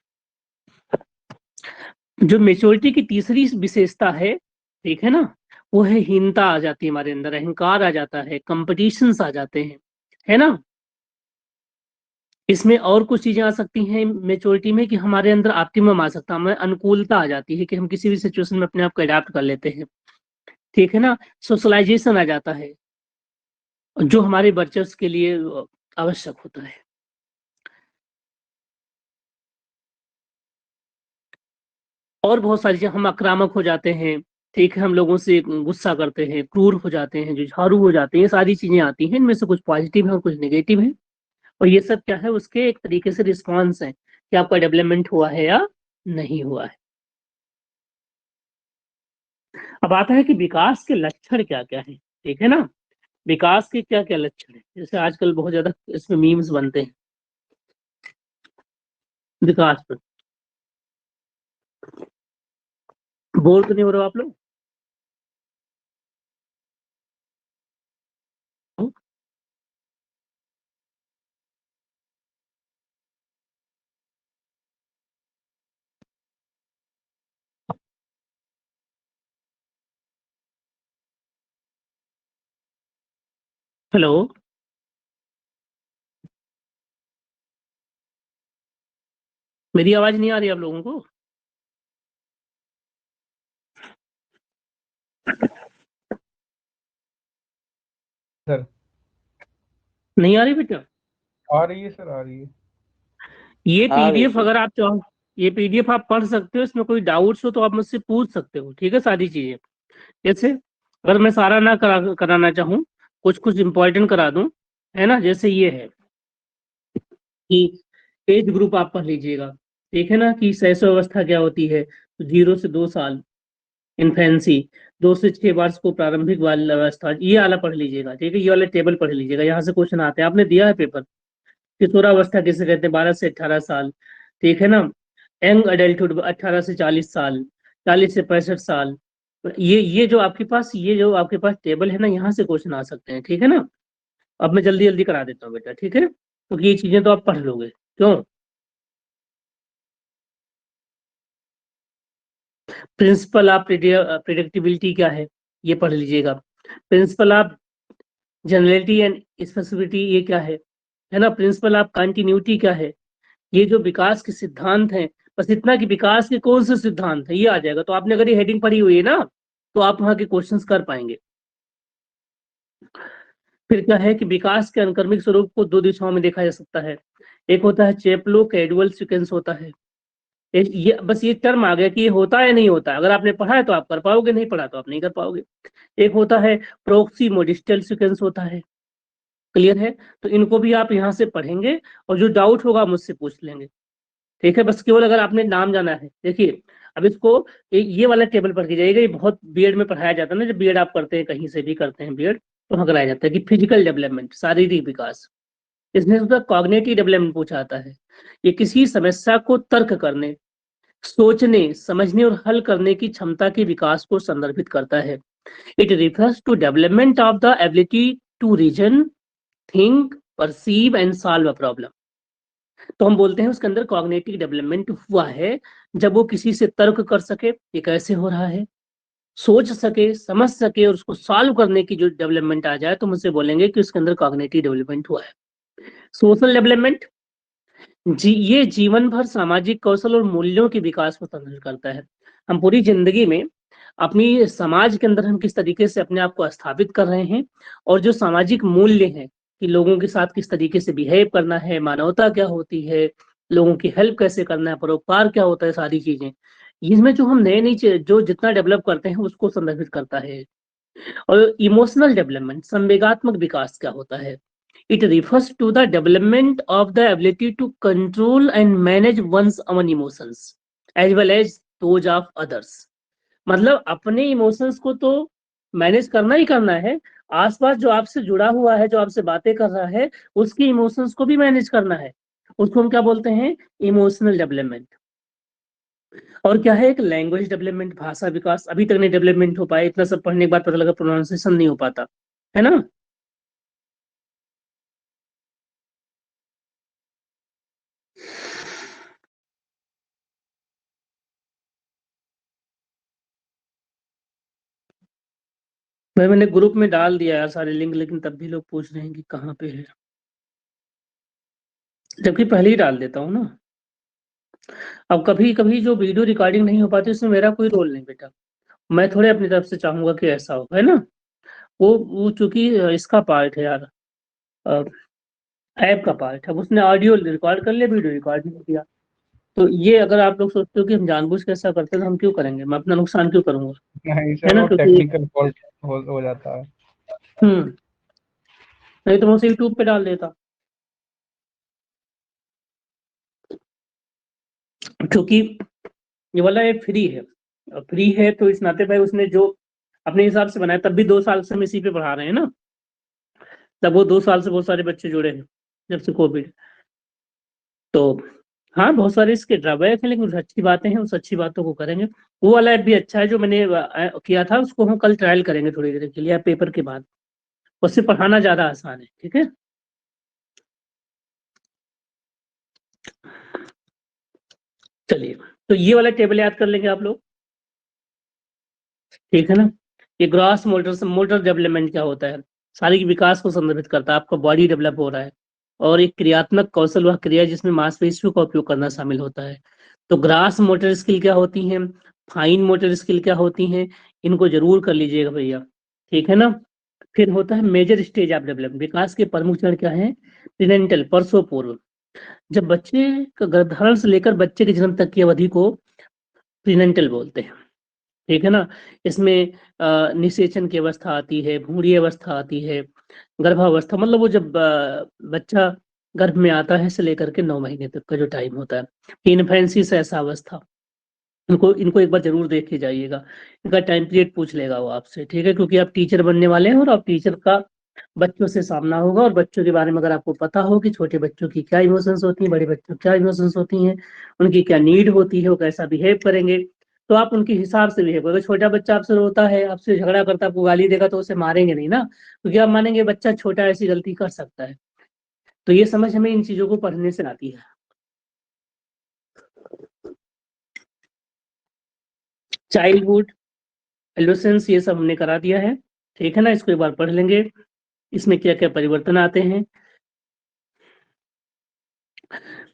जो मेच्योरिटी की तीसरी विशेषता है, ठीक है ना, वो है हीनता आ जाती है हमारे अंदर, अहंकार आ जाता है, कंपटीशंस आ जाते हैं, है ना। इसमें और कुछ चीजें आ सकती हैं मेच्योरिटी में कि हमारे अंदर ऑप्टिमम आ सकता है, हमें अनुकूलता आ जाती है कि हम किसी भी सिचुएशन में अपने आप को अडेप्ट कर लेते हैं, ठीक है ना। सोशलाइजेशन आ जाता है जो हमारे वर्चस्व के लिए आवश्यक होता है। और बहुत सारी चीजें, हम आक्रामक हो जाते हैं, ठीक है, हम लोगों से गुस्सा करते हैं, क्रूर हो जाते हैं, जुझारू हो जाते हैं, ये सारी चीजें आती हैं। इनमें से कुछ पॉजिटिव है और कुछ नेगेटिव है, और ये सब क्या है, उसके एक तरीके से रिस्पॉन्स है कि आपका डेवलपमेंट हुआ है या नहीं हुआ है। अब आता है कि विकास के लक्षण क्या क्या है, ठीक है ना। विकास के क्या क्या लक्षण है, जैसे आजकल बहुत ज्यादा इसमें मीम्स बनते हैं विकास पर। बोर तो नहीं हो रहे हो आप लोग? हेलो, मेरी आवाज नहीं आ रही आप लोगों को? सर नहीं आ रही बेटा? आ रही है सर, आ रही है। ये आ रही पीडीएफ सर। अगर आप चाहो, ये पीडीएफ आप पढ़ सकते हो, इसमें कोई डाउट्स हो तो आप मुझसे पूछ सकते हो, ठीक है, सारी चीजें। जैसे अगर मैं सारा ना कराना चाहूँ, कुछ कुछ इंपॉर्टेंट करा दूं, है ना, जैसे ये है कि एज ग्रुप आप पढ़ लीजिएगा, ठीक है ना, कि शैशव अवस्था क्या होती है, तो 0 से 2 साल इन्फेंसी, 2 से 6 वर्ष को प्रारंभिक बाल अवस्था, ये वाला पढ़ लीजिएगा, ठीक है, ये वाला टेबल पढ़ लीजिएगा, यहाँ से क्वेश्चन आते हैं, आपने दिया है पेपर। किशोरावस्था किसे कहते हैं, 12 से 18 साल, ठीक है ना। यंग अडल्टहुड 18 से 40 साल, 40 से 65 साल। ये जो आपके पास टेबल है ना, यहाँ से क्वेश्चन आ सकते हैं, ठीक है ना। अब मैं जल्दी जल्दी करा देता हूँ बेटा, ठीक है, क्योंकि ये चीजें तो आप पढ़ लोगे, क्यों। प्रिंसिपल ऑफ प्रिडिक्टिबिलिटी क्या है, ये पढ़ लीजिएगा। Principle of generality and specificity, ये क्या है ना। प्रिंसिपल ऑफ कंटिन्यूटी क्या है, ये जो विकास के सिद्धांत हैं, बस इतना कि विकास के कौन से सिद्धांत है, ये आ जाएगा। तो आपने अगर ये हेडिंग पढ़ी हुई है ना, तो आप वहां के क्वेश्चंस कर पाएंगे। फिर क्या है कि विकास के अनुक्रमिक स्वरूप को 2 दिशाओं में देखा जा सकता है। एक होता है चेपलो कैडुअल सीक्वेंस होता है। ये बस ये टर्म आ गया कि ये होता है नहीं होता है, अगर आपने पढ़ा है तो आप कर पाओगे, नहीं पढ़ा तो आप नहीं कर पाओगे। एक होता है प्रोक्सी मोडिस्टल सीक्वेंस होता है। क्लियर है, तो इनको भी आप यहाँ से पढ़ेंगे, और जो डाउट होगा मुझसे पूछ लेंगे, ठीक है। बस केवल अगर आपने नाम जाना है, देखिए अब इसको ये वाला टेबल पढ़ के जाइएगा, ये बहुत बीएड में पढ़ाया जाता है ना, जब बीएड आप करते हैं, कहीं से भी करते हैं बीएड, तो वहाँ कराया जाता है कि फिजिकल डेवलपमेंट, शारीरिक विकास। इसमें उसका कॉग्निटिव डेवलपमेंट पूछा आता है। ये किसी समस्या को तर्क करने, सोचने, समझने और हल करने की क्षमता के विकास को संदर्भित करता है। It refers to development of the ability to reason, think, perceive and solve a problem. तो हम बोलते हैं उसके अंदर कॉग्निटिव डेवलपमेंट हुआ है जब वो किसी से तर्क कर सके, ये कैसे हो रहा है, सोच सके, समझ सके, और उसको सॉल्व करने की जो डेवलपमेंट आ जाए, तो मुझसे बोलेंगे कि उसके अंदर कॉग्निटिव डेवलपमेंट हुआ है। सोशल डेवलपमेंट, ये जीवन भर सामाजिक कौशल और मूल्यों के विकास को संदर्भित करता है। हम पूरी जिंदगी में अपनी समाज के अंदर हम किस तरीके से अपने आप को स्थापित कर रहे हैं, और जो सामाजिक मूल्य हैं कि लोगों के साथ किस तरीके से बिहेव करना है, मानवता क्या होती है, लोगों की हेल्प कैसे करना है, परोपकार क्या होता है, सारी चीजें इसमें जो हम नई नई जो जितना डेवलप करते हैं उसको संदर्भित करता है। और इमोशनल डेवलपमेंट, संवेगात्मक विकास क्या होता है। It refers to the development of the ability to control and manage one's own emotions as well as those of others. मतलब अपने इमोशंस को तो मैनेज करना ही करना है, आसपास जो आपसे जुड़ा हुआ है, जो आपसे बातें कर रहा है, उसकी इमोशंस को भी मैनेज करना है। उसको हम क्या बोलते हैं, इमोशनल डेवलपमेंट। और क्या है, एक लैंग्वेज डेवलपमेंट, भाषा विकास, अभी तक नहीं डेवलपमेंट हो पाया, इतना सब पढ़ने के बाद पता लगा प्रोनाउंसिएशन नहीं हो पाता, है ना। भाई मैंने ग्रुप में डाल दिया यार सारे लिंक, लेकिन तब भी लोग पूछ रहे हैं कि कहाँ पे है, जबकि पहले ही डाल देता हूँ ना। अब कभी कभी जो वीडियो रिकॉर्डिंग नहीं हो पाती उसमें मेरा कोई रोल नहीं बेटा, मैं थोड़े अपनी तरफ से चाहूंगा कि ऐसा हो, है ना। वो चूंकि इसका पार्ट है यार, ऐप का पार्ट है, उसने ऑडियो रिकॉर्ड कर लिया, वीडियो रिकॉर्ड नहीं किया। तो ये अगर आप लोग सोचते हो कि हम जानबूझ के ऐसा करते हैं, तो हम क्यों करेंगे, मैं अपना नुकसान क्यों करूंगा, नहीं है सर, ना, वो क्योंकि टेक्निकल फॉल्ट हो जाता है। नहीं तो मैं उसे यूट्यूब पे डाल देता, क्योंकि ये वाला ऐप फ्री है, और फ्री है तो इस नाते भाई उसने जो अपने हिसाब से बनाया, तब भी 2 साल से हम इसी पे पढ़ा रहे हैं ना, तब वो 2 साल से बहुत सारे बच्चे जुड़े हैं जब से कोविड। तो हाँ, बहुत सारे इसके ड्रॉबैक है, लेकिन कुछ अच्छी बातें हैं, उस अच्छी बातों को करेंगे। वो वाला ऐप भी अच्छा है जो मैंने किया था, उसको हम कल ट्रायल करेंगे थोड़ी देर के लिए, पेपर के बाद। उससे पढ़ाना ज्यादा आसान है, ठीक है। चलिए, तो ये वाला टेबल याद कर लेंगे आप लोग, ठीक है ना। ये ग्रॉस मोटर डेवलपमेंट क्या होता है, शारीरिक विकास को संदर्भित करता है, आपका बॉडी डेवलप हो रहा है। और एक क्रियात्मक कौशल वह क्रिया जिसमें मांसपेशियों का उपयोग करना शामिल होता है। तो ग्रास मोटर स्किल क्या होती हैं, फाइन मोटर स्किल क्या होती हैं, इनको जरूर कर लीजिएगा भैया, ठीक है ना। फिर होता है मेजर स्टेज ऑफ डेवलपमेंट, विकास के प्रमुख चरण क्या है, प्रीनेंटल, प्रसव पूर्व, जब बच्चे का गर्भधारण से लेकर बच्चे के जन्म तक की अवधि को प्रीनेंटल बोलते हैं, ठीक है ना। इसमें निषेचन की अवस्था आती है, भ्रूणीय अवस्था आती है, गर्भावस्था, मतलब वो जब बच्चा गर्भ में आता है से लेकर के 9 महीने तक का जो टाइम होता है। इन्फेंसी से ऐसा अवस्था, इनको एक बार जरूर देख के जाइएगा, इनका टाइम पीरियड पूछ लेगा वो आपसे, ठीक है, क्योंकि आप टीचर बनने वाले हैं और आप टीचर का बच्चों से सामना होगा। और बच्चों के बारे में अगर आपको पता हो कि छोटे बच्चों की क्या इमोशंस होती हैं, बड़े बच्चों की क्या इमोशंस होती हैं, उनकी क्या नीड होती है, वो कैसा बिहेव करेंगे, तो आप उनके हिसाब से बिहेव करोगे। छोटा बच्चा आपसे रोता है, आपसे झगड़ा करता है, आपको गाली देगा, तो उसे मारेंगे नहीं ना, क्योंकि आप मानेंगे बच्चा छोटा ऐसी गलती कर सकता है। तो ये समझ हमें इन चीजों को पढ़ने से आती है। चाइल्डहुड, एडोलेसेंस, ये सब हमने करा दिया है, ठीक है ना। इसको एक बार पढ़ लेंगे, इसमें क्या क्या परिवर्तन आते हैं।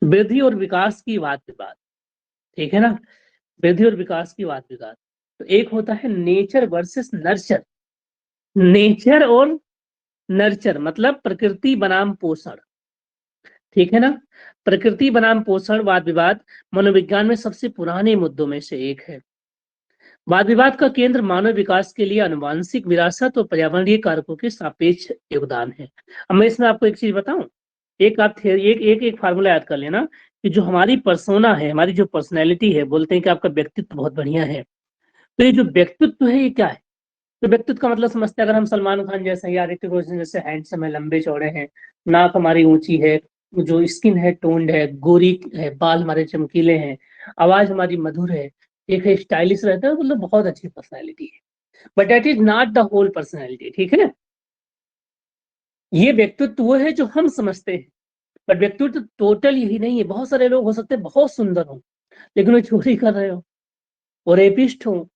वृद्धि और विकास की वाद विवाद, ठीक है ना, वृद्धि और विकास की वाद विवाद। तो एक होता है नेचर वर्सेस नर्चर, नेचर और नर्चर मतलब प्रकृति बनाम पोषण, ठीक है ना। प्रकृति बनाम पोषण वाद विवाद मनोविज्ञान में सबसे पुराने मुद्दों में से एक है। वाद विवाद का केंद्र मानव विकास के लिए आनुवांशिक विरासत और पर्यावरणीय कारकों के सापेक्ष योगदान है। अब मैं इसमें आपको एक चीज बताऊं, एक आप एक फार्मूला याद कर लेना कि जो हमारी पर्सोना है, हमारी जो पर्सनैलिटी है, बोलते हैं कि आपका व्यक्तित्व बहुत बढ़िया है, तो ये जो व्यक्तित्व है ये क्या है। तो व्यक्तित्व का मतलब समझते हैं, अगर हम सलमान खान जैसे या ऋतिक रोशन जैसे हैंडसम है, लंबे चौड़े हैं, नाक हमारी ऊंची है, जो स्किन है टोन्ड है, गोरी है, बाल हमारे चमकीले हैं, आवाज हमारी मधुर है, एक है स्टाइलिश रहता है, मतलब बहुत अच्छी पर्सनैलिटी है, but that is not the whole personality, ठीक है ना। ये व्यक्तित्व वो है जो हम समझते हैं, बट व्यक्तित्व टोटल यही नहीं है। बहुत सारे लोग हो सकते हैं बहुत सुंदर हो, लेकिन वो चोरी कर रहे हो, वो रेपिस्ट हो,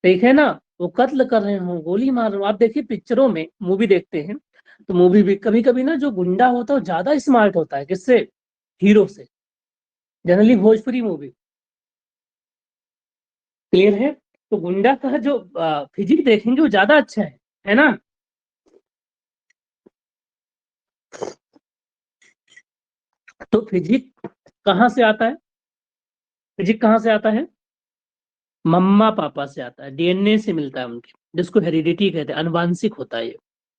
ठीक है ना, वो कत्ल कर रहे हो, गोली मार रहे हो। आप देखिए पिक्चरों में, मूवी देखते हैं तो मूवी भी कभी कभी ना जो गुंडा होता है वो ज्यादा स्मार्ट होता है, किससे, हीरो से, जनरली भोजपुरी मूवी, क्लियर है। तो गुंडा का जो फिजिक देखेंगे वो ज्यादा अच्छा है ना। तो फिजिक कहाँ से आता है, फिजिक कहाँ से आता है, मम्मा पापा से आता है, डीएनए से मिलता है उनके, जिसको हेरिडिटी कहते हैं, आनुवांशिक होता है ये।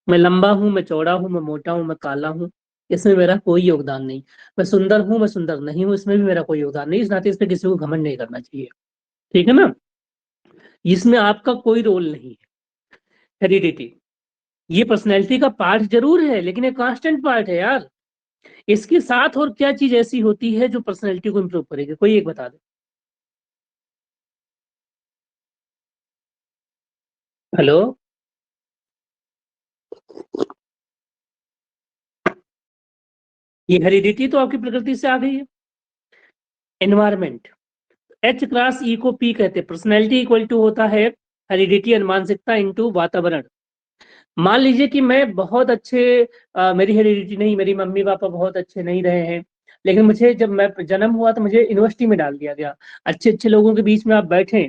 मैं लंबा हूं, मैं चौड़ा हूं, मैं मोटा हूं, मैं काला हूं, इसमें मेरा कोई योगदान नहीं। मैं सुंदर हूं, मैं सुंदर नहीं हूं, इसमें भी मेरा कोई योगदान नहीं। इस नाते इस पे किसी को घमंड नहीं करना चाहिए, ठीक है ना। इसमें आपका कोई रोल नहीं है, हेरिडिटी ये पर्सनैलिटी का पार्ट जरूर है, लेकिन ये कांस्टेंट पार्ट है यार। इसके साथ और क्या चीज ऐसी होती है जो पर्सनैलिटी को इम्प्रूव करेगी, कोई एक बता दे। हेलो, ये हेरिडिटी तो आपकी प्रकृति से आ गई है। एनवायरमेंट, एच क्रॉस ई को पी कहते हैं, पर्सनैलिटी इक्वल टू होता है हेरिडिटी अनुवांशिकता इनटू वातावरण। मान लीजिए कि मैं बहुत अच्छे, मेरी हेरिडिटी नहीं, मेरी मम्मी पापा बहुत अच्छे नहीं रहे हैं, लेकिन मुझे जब मैं जन्म हुआ तो मुझे यूनिवर्सिटी में डाल दिया गया, अच्छे अच्छे लोगों के बीच में आप बैठे,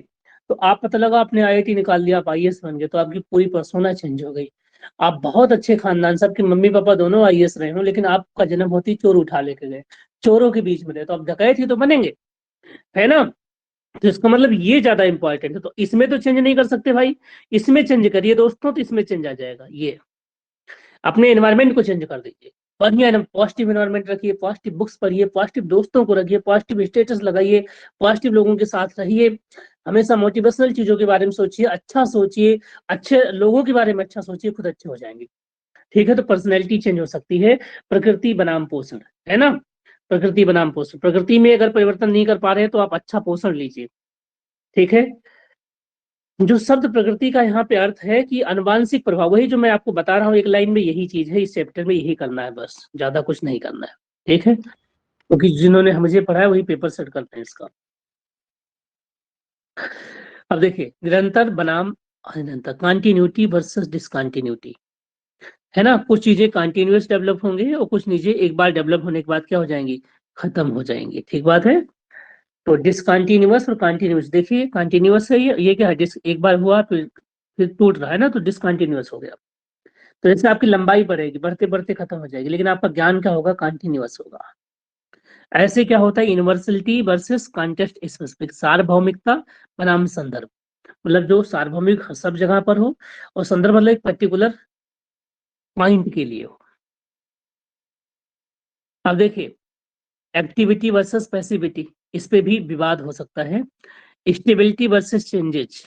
तो आप पता लगा आपने आईआईटी निकाल दिया, आप आईएएस बन गए, तो आपकी पूरी पर्सोना चेंज हो गई। आप बहुत अच्छे खानदान से, आपके मम्मी पापा दोनों आईएएस रहे हो, लेकिन आपका जन्म होती चोर उठा लेके गए, चोरों के बीच में रहे, तो आप डकैत ही तो बनेंगे, है ना। तो इसका मतलब ये ज्यादा इंपॉर्टेंट है। तो इसमें तो चेंज नहीं कर सकते भाई, इसमें चेंज करिए दोस्तों, तो इसमें चेंज आ जाएगा। ये अपने एनवायरमेंट को चेंज कर दीजिए, बढ़िया पॉजिटिव एनवायरमेंट रखिए, पॉजिटिव बुक्स पढ़िए, पॉजिटिव दोस्तों को रखिए, पॉजिटिव स्टेटस लगाइए, पॉजिटिव लोगों के साथ रहिए, हमेशा मोटिवेशनल चीजों के बारे में सोचिए, अच्छा सोचिए, अच्छे लोगों के बारे में अच्छा सोचिए, खुद अच्छे हो जाएंगे, ठीक है। तो पर्सनैलिटी चेंज हो सकती है, प्रकृति बनाम पोषण, है ना। प्रकृति बनाम पोषण, प्रकृति में अगर परिवर्तन नहीं कर पा रहे हैं तो आप अच्छा पोषण लीजिए, ठीक है। जो शब्द प्रकृति का यहाँ पे अर्थ है कि अनुवांशिक प्रभाव, वही जो मैं आपको बता रहा हूँ एक लाइन में, यही चीज है, इस चैप्टर में यही करना है, बस ज्यादा कुछ नहीं करना है, ठीक है। क्योंकि जिन्होंने मुझे पढ़ाया वही पेपर सेट करते हैं इसका। अब देखिए निरंतर बनाम अनिरंतर, कंटिन्यूटी वर्सेस डिसकंटिन्यूटी। है ना। कुछ चीजें कंटिन्यूअस डेवलप होंगे और कुछ चीजें एक बार डेवलप होने के बाद क्या हो जाएंगी, खत्म हो जाएंगी। ठीक बात है। तो डिसकंटिन्यूअस और कंटिन्यूअस, देखिए कंटिन्यूअस है ये क्या है, एक बार हुआ फिर टूट रहा है ना, तो डिसकंटिन्यूअस हो गया। तो जैसे आपकी लंबाई बढ़ेगी, बढ़ते बढ़ते खत्म हो जाएगी, लेकिन आपका ज्ञान क्या होगा, कंटिन्यूअस होगा। ऐसे क्या होता है, यूनिवर्सलिटी वर्सेस कॉन्टेक्स्ट स्पेसिफिक, सार्वभौमिकता बनाम संदर्भ, मतलब जो सार्वभौमिक सब जगह पर हो और संदर्भ मतलब एक पर्टिकुलर पॉइंट के लिए हो। अब देखिए एक्टिविटी वर्सेस पैसिविटी, इस पे भी विवाद हो सकता है। स्टेबिलिटी वर्सेस चेंजेज,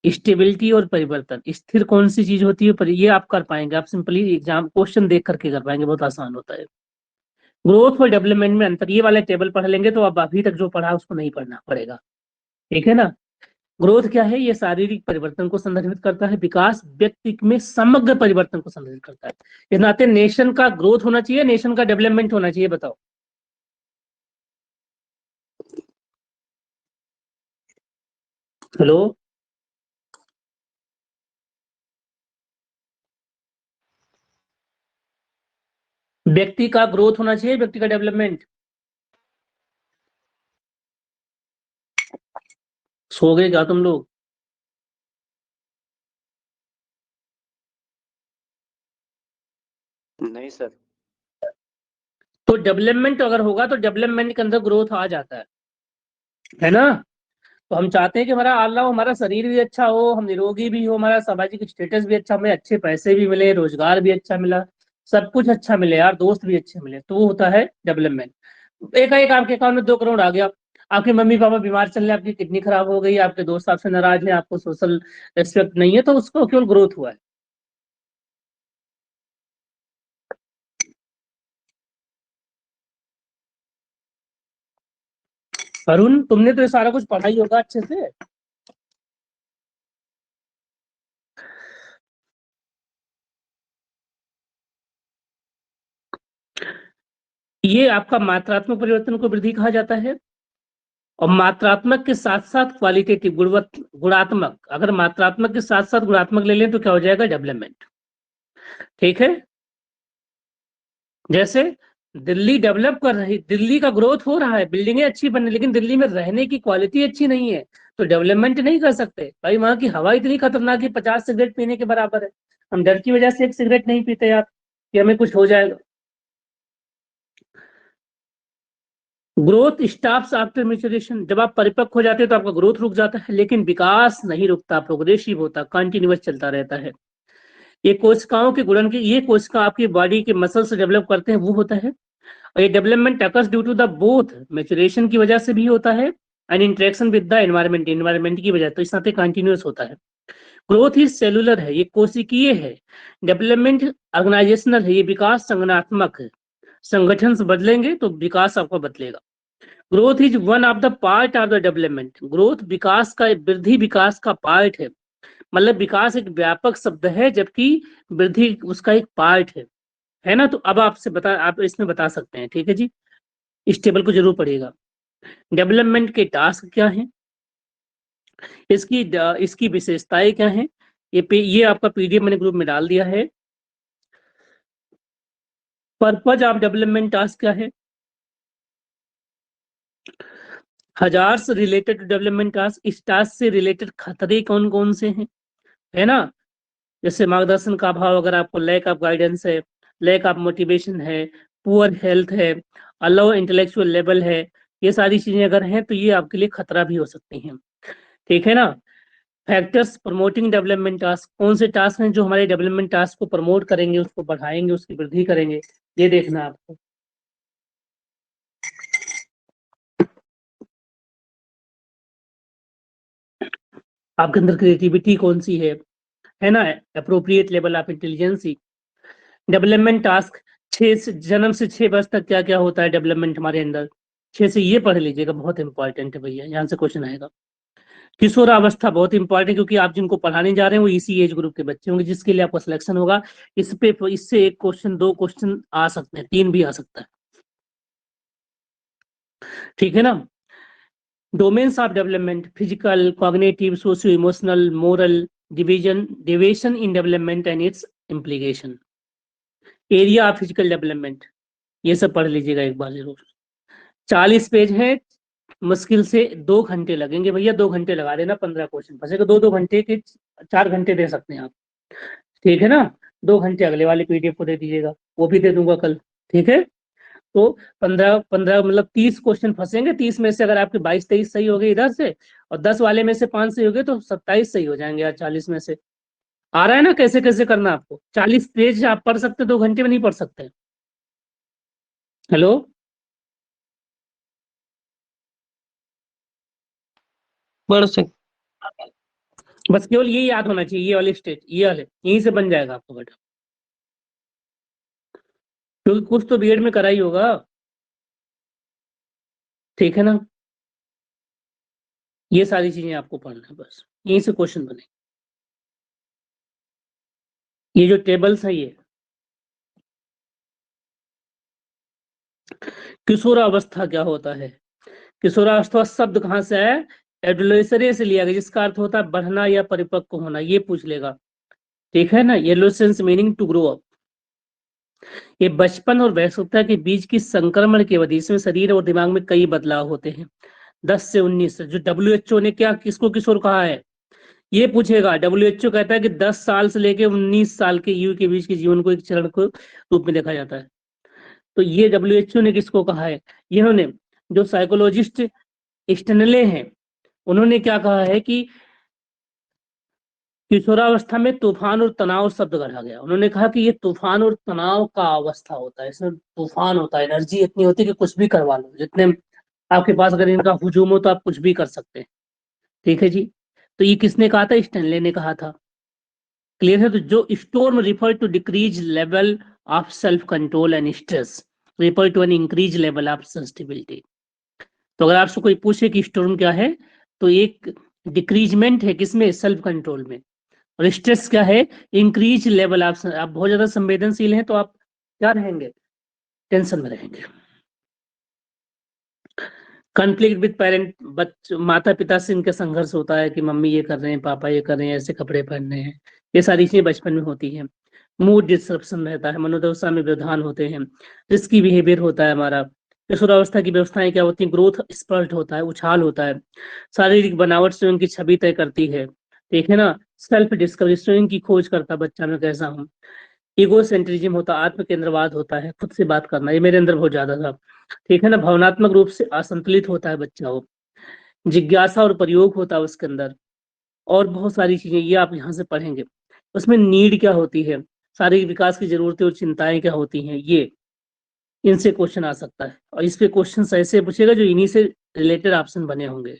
स्टेबिलिटी और परिवर्तन, स्थिर कौन सी चीज होती है, पर ये आप कर पाएंगे, आप सिंपली एग्जाम क्वेश्चन देख करके कर पाएंगे, बहुत आसान होता है। ग्रोथ और डेवलपमेंट में अंतर, ये वाला टेबल पढ़ लेंगे तो अब अभी तक जो पढ़ा उसको नहीं पढ़ना पड़ेगा। ठीक है ना। ग्रोथ क्या है, ये शारीरिक परिवर्तन को संदर्भित करता है। विकास व्यक्ति में समग्र परिवर्तन को संदर्भित करता है। इस नाते नेशन का ग्रोथ होना चाहिए, नेशन का डेवलपमेंट होना चाहिए, बताओ। हेलो, व्यक्ति का ग्रोथ होना चाहिए, व्यक्ति का डेवलपमेंट। सो गए क्या तुम लोग? नहीं सर। तो डेवलपमेंट अगर होगा तो डेवलपमेंट के अंदर ग्रोथ आ जाता है ना। तो हम चाहते हैं कि हमारा अल्लाह हमारा शरीर भी अच्छा हो, हम निरोगी भी हो, हमारा सामाजिक स्टेटस भी अच्छा, हमें अच्छे पैसे भी मिले, रोजगार भी अच्छा मिला, सब कुछ अच्छा मिले यार, दोस्त भी अच्छे मिले, तो वो होता है डेवलपमेंट। एक आपके अकाउंट में 2 करोड़ आ गया, आपके मम्मी पापा बीमार चल रहे, आपकी किडनी खराब हो गई, आपके दोस्त आपसे नाराज है, आपको सोशल रेस्पेक्ट नहीं है, तो उसको केवल ग्रोथ हुआ है। अरुण, तुमने तो ये सारा कुछ पढ़ा ही होगा अच्छे से। ये आपका मात्रात्मक परिवर्तन को वृद्धि कहा जाता है, और मात्रात्मक के साथ साथ क्वालिटेटिव गुणात्मक, अगर मात्रात्मक के साथ साथ गुणात्मक ले लें तो क्या हो जाएगा, डेवलपमेंट। ठीक है। जैसे दिल्ली डेवलप कर रही, दिल्ली का ग्रोथ हो रहा है, बिल्डिंगें अच्छी बन रही, लेकिन दिल्ली में रहने की क्वालिटी अच्छी नहीं है, तो डेवलपमेंट नहीं कर सकते भाई। वहां की हवा इतनी खतरनाक है, 50 सिगरेट पीने के बराबर है। हम डर की वजह से एक सिगरेट नहीं पीते यार, कि हमें कुछ हो जाएगा। ग्रोथ स्टॉप्स आफ्टर मैच्योरेशन, जब आप परिपक्व हो जाते हैं तो आपका ग्रोथ रुक जाता है, लेकिन विकास नहीं रुकता, प्रोग्रेसिव होता, कंटिन्यूअस चलता रहता है। ये कोशिकाओं के गुणन की, ये कोशिका आपकी बॉडी के मसल से डेवलप करते हैं, वो होता है। और ये development occurs due to the both maturation की वजह से भी होता है and interaction with the environment, environment की वजह, तो इस नाते कंटिन्यूअस होता है। ग्रोथ ही सेलुलर है, ये कोशिकीय है। डेवलपमेंट ऑर्गेनाइजेशनल है, ये विकास संगठनात्मक है। संगठन से बदलेंगे तो विकास आपका बदलेगा। Growth is one of the part of the development, growth विकास का, वृद्धि विकास का पार्ट है। मतलब विकास एक व्यापक शब्द है, जबकि वृद्धि उसका एक पार्ट है ना। तो अब आपसे आप इसमें बता सकते हैं, ठीक है जी, इस टेबल को जरूर पढ़िएगा। डेवलपमेंट के टास्क क्या हैं, इसकी विशेषताएं क्या हैं, ये आपका पीडीएफ मैंने ग्रुप में डाल दिया है। पर्पज ऑफ डेवलपमेंट टास्क क्या है, हजार से रिलेटेड डेवलपमेंट टास्क, इस टास्क से रिलेटेड खतरे कौन कौन से हैं, है ना। जैसे मार्गदर्शन का अभाव, अगर आपको लैक ऑफ गाइडेंस है, लैक ऑफ मोटिवेशन है, पुअर हेल्थ है, अलो इंटेलेक्चुअल लेवल है, ये सारी चीजें अगर हैं तो ये आपके लिए खतरा भी हो सकती हैं। ठीक है ना। फैक्टर्स प्रमोटिंग डेवलपमेंट टास्क, कौन से टास्क हैं जो हमारे डेवलपमेंट टास्क को प्रमोट करेंगे, उसको बढ़ाएंगे, उसकी वृद्धि करेंगे, ये देखना आपको। आपके अंदर क्रिएटिविटी कौन सी है ना, appropriate level of intelligence. Development task, जन्म से 6 वर्ष तक क्या क्या होता है डेवलपमेंट हमारे अंदर, 6 से ये पढ़ लीजिएगा, बहुत इंपॉर्टेंट है भैया, यहाँ से क्वेश्चन आएगा। किशोरावस्था बहुत इंपॉर्टेंट, क्योंकि आप जिनको पढ़ाने जा रहे हैं वो इसी एज ग्रुप के बच्चे होंगे, जिसके लिए आपका सिलेक्शन होगा। इससे 1 क्वेश्चन 2 क्वेश्चन आ सकते हैं, 3 भी आ सकता है। ठीक है ना। Domains of development, physical, cognitive, socio emotional, moral, deviation in development and it's implication. Area of physical development, ये सब पढ़ लीजिएगा एक बार जरूर। 40 पेज है, मुश्किल से 2 घंटे लगेंगे भैया, 2 घंटे लगा देना, 15 क्वेश्चन फंसेगा, 2-2 घंटे के 4 घंटे दे सकते हैं आप, ठीक है ना। 2 घंटे अगले वाले पीडीएफ को दे दीजिएगा, वो भी दे दूंगा कल, ठीक है। तो 15 मतलब 30 क्वेश्चन फंसेंगे, 30 में से अगर आपके 22-23 सही हो गए इधर से, और 10 वाले में से 5 सही हो गए, तो 27 सही हो जाएंगे यार 40 में से। आ रहा है ना कैसे कैसे करना आपको? 40 पेज आप पढ़ सकते, 2 घंटे में नहीं पढ़ सकते। हेलो, बढ़ सकते। बस केवल ये याद होना चाहिए, ये वाली स्टेज, ये वाले यहीं से बन जाएगा आपको बेटा, क्योंकि कुछ तो बीएड में करा ही होगा, ठीक है ना। ये सारी चीजें आपको पढ़ना है, बस यहीं से क्वेश्चन बने। ये जो टेबल्स है, ये किशोरावस्था क्या होता है? किशोरावस्था शब्द कहाँ से है? एडोलेसेंस से लिया गया, जिसका अर्थ होता है बढ़ना या परिपक्व होना, ये पूछ लेगा, ठीक है ना। Adolescence meaning to grow up. ये बचपन और वयस्कता के बीच की संक्रमण की अवधि, इसमें शरीर और दिमाग में कई बदलाव होते हैं। 10 से 19, जो WHO ने क्या किसको किशोर कहा है, ये पूछेगा। WHO कहता है कि 10 साल से लेकर 19 साल के युवा के बीच के जीवन को एक चरण को रूप में देखा जाता है। तो ये WHO ने किसको कहा है? इन्होंने जो साइकोलॉजिस्ट स्टेनले हैं, उन्होंने क्या कहा है कि किशोरावस्था में तूफान और तनाव शब्द गढ़ा गया। उन्होंने कहा कि ये तूफान और तनाव का अवस्था होता है, इसमें तूफान होता है, एनर्जी इतनी होती है कि कुछ भी करवा लो, जितने आपके पास अगर इनका हुजूम हो तो आप कुछ भी कर सकते हैं, ठीक है जी। तो ये किसने कहा था? स्टेनले ने कहा था, क्लियर है। तो जो storm refer to decrease level of self control and stress, refer to an increase level of sensitivity. तो अगर आपसे कोई पूछे कि स्टॉर्म क्या है, तो एक डिक्रीजमेंट है किसमें? सेल्फ कंट्रोल में। और स्ट्रेस क्या है? इंक्रीज लेवल ऑफ, आप बहुत ज्यादा संवेदनशील हैं तो आप क्या रहेंगे? टेंशन में रहेंगे। कॉन्फ्लिक्ट विद पेरेंट, माता पिता से इनका संघर्ष होता है कि मम्मी ये कर रहे हैं, पापा ये कर रहे हैं, ऐसे कपड़े पहन रहे हैं, ये सारी चीजें बचपन में होती हैं। मूड डिस्टर्बन रहता है, मनोदशा में व्यवधान होते हैं, रिस्की बिहेवियर होता है हमारा। किशोरावस्था की व्यवस्थाएं क्या होती हैं? ग्रोथ स्पर्ट होता है, उछाल होता है। शारीरिक बनावट स्वयं की छवि तय करती है, ठीक है ना। सेल्फ डिस्कवरी, स्वयं की खोज करता बच्चा, मैं कैसा हूँ। ईगो सेंट्रिज्म होता, आत्म केंद्रवाद होता है, खुद से बात करना, ये मेरे अंदर बहुत ज्यादा था, ठीक है ना। भावनात्मक रूप से असंतुलित होता है बच्चा वो। जिज्ञासा और प्रयोग होता है उसके अंदर, और बहुत सारी चीजें ये आप यहाँ से पढ़ेंगे। उसमें नीड क्या होती है, शारीरिक विकास की जरूरतें और चिंताएं क्या होती हैं, ये इनसे क्वेश्चन आ सकता है। और इस पे क्वेश्चन ऐसे पूछेगा जो इन्हीं से रिलेटेड ऑप्शन बने होंगे।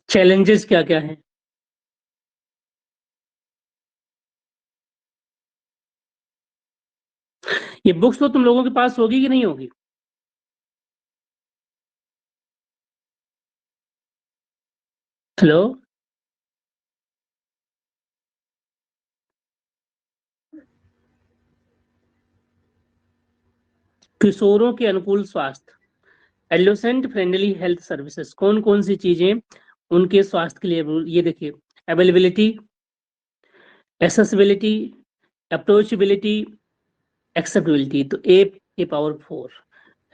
चैलेंजेस क्या क्या है? ये बुक्स तो तुम लोगों के पास होगी कि नहीं होगी? हेलो, किशोरों के अनुकूल स्वास्थ्य, एडोलेसेंट फ्रेंडली हेल्थ सर्विसेज, कौन कौन सी चीजें उनके स्वास्थ्य के लिए? ये देखिए, अवेलेबिलिटी, एक्सेसिबिलिटी, अप्रोचेबिलिटी, एक्सेप्टेबिलिटी। तो ए के पावर 4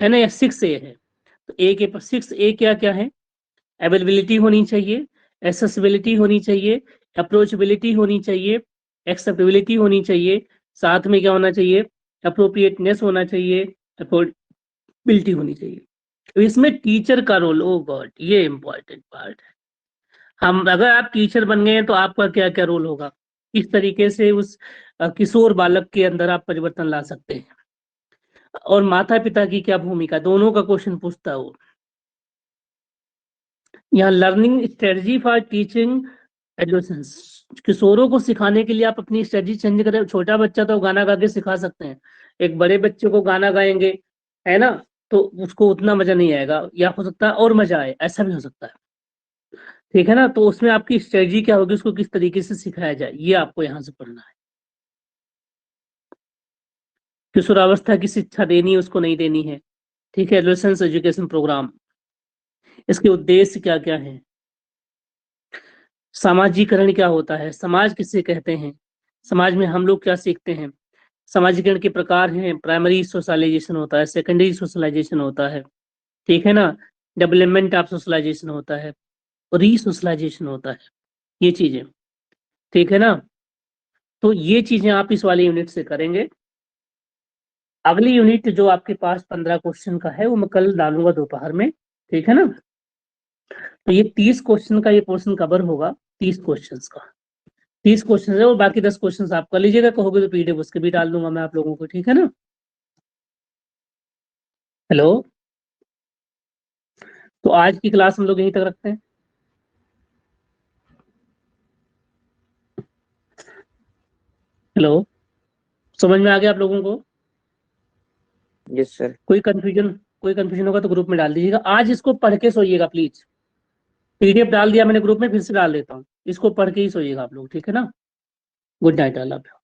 है ना, या 6 ए है। तो ए के 6 ए क्या क्या है? अवेलेबिलिटी होनी चाहिए, एक्सेसिबिलिटी होनी चाहिए, अप्रोचेबिलिटी होनी चाहिए, एक्सेप्टेबिलिटी होनी चाहिए, साथ में क्या होना चाहिए? अप्रोप्रिएटनेस होना चाहिए, अफोर्डेबिलिटी होनी चाहिए। तो इसमें टीचर का रोल, ओ गॉड, ये इंपॉर्टेंट पार्ट है। हम अगर आप टीचर बन गए हैं तो आपका क्या क्या रोल होगा, किस तरीके से उस किशोर बालक के अंदर आप परिवर्तन ला सकते हैं, और माता पिता की क्या भूमिका, दोनों का क्वेश्चन पूछता है वो। यहाँ learning strategy for teaching adolescence, किशोरों को सिखाने के लिए आप अपनी स्ट्रेटजी चेंज करें। छोटा बच्चा तो गाना गा के सिखा सकते हैं, एक बड़े बच्चे को गाना गाएंगे, है ना, तो उसको उतना मजा नहीं आएगा, या हो सकता है और मजा आए, ऐसा भी हो सकता है, ठीक है ना। तो उसमें आपकी स्ट्रेटजी क्या होगी, उसको किस तरीके से सिखाया जाए, ये आपको यहाँ से पढ़ना है। किशोरावस्था की शिक्षा देनी है, उसको नहीं देनी है, ठीक है। एडोलेसेंस एजुकेशन प्रोग्राम, इसके उद्देश्य क्या क्या है? सामाजिकरण क्या होता है, समाज किसे कहते हैं, समाज में हम लोग क्या सीखते हैं। सामाजिकरण के प्रकार हैं, प्राइमरी सोशलाइजेशन होता है, सेकेंडरी सोशलाइजेशन होता है, ठीक है ना, डेवलपमेंट ऑफ सोशलाइजेशन होता है, रीसोशलाइजेशन होता है, ये चीजें, ठीक है ना। तो ये चीजें आप इस वाले यूनिट से करेंगे। अगली यूनिट जो आपके पास 15 क्वेश्चन का है वो मैं कल डालूंगा दोपहर में, ठीक है ना। तो ये 30 क्वेश्चन का ये पोर्शन कवर होगा, 30 क्वेश्चन का, 30 क्वेश्चन है, और बाकी 10 क्वेश्चन आप कर लीजिएगा, कहोगे तो पीडीएफ उसके भी डाल दूंगा मैं आप लोगों को, ठीक है ना। हेलो, तो आज की क्लास हम लोग यहीं तक रखते हैं। हेलो, समझ में आ गया आप लोगों को? Yes sir. कोई कंफ्यूजन होगा तो ग्रुप में डाल दीजिएगा। आज इसको पढ़ के सोइएगा प्लीज, पीडीएफ डाल दिया मैंने ग्रुप में, फिर से डाल देता हूँ, इसको पढ़ के ही सोइएगा आप लोग, ठीक है ना। Good night, I love you.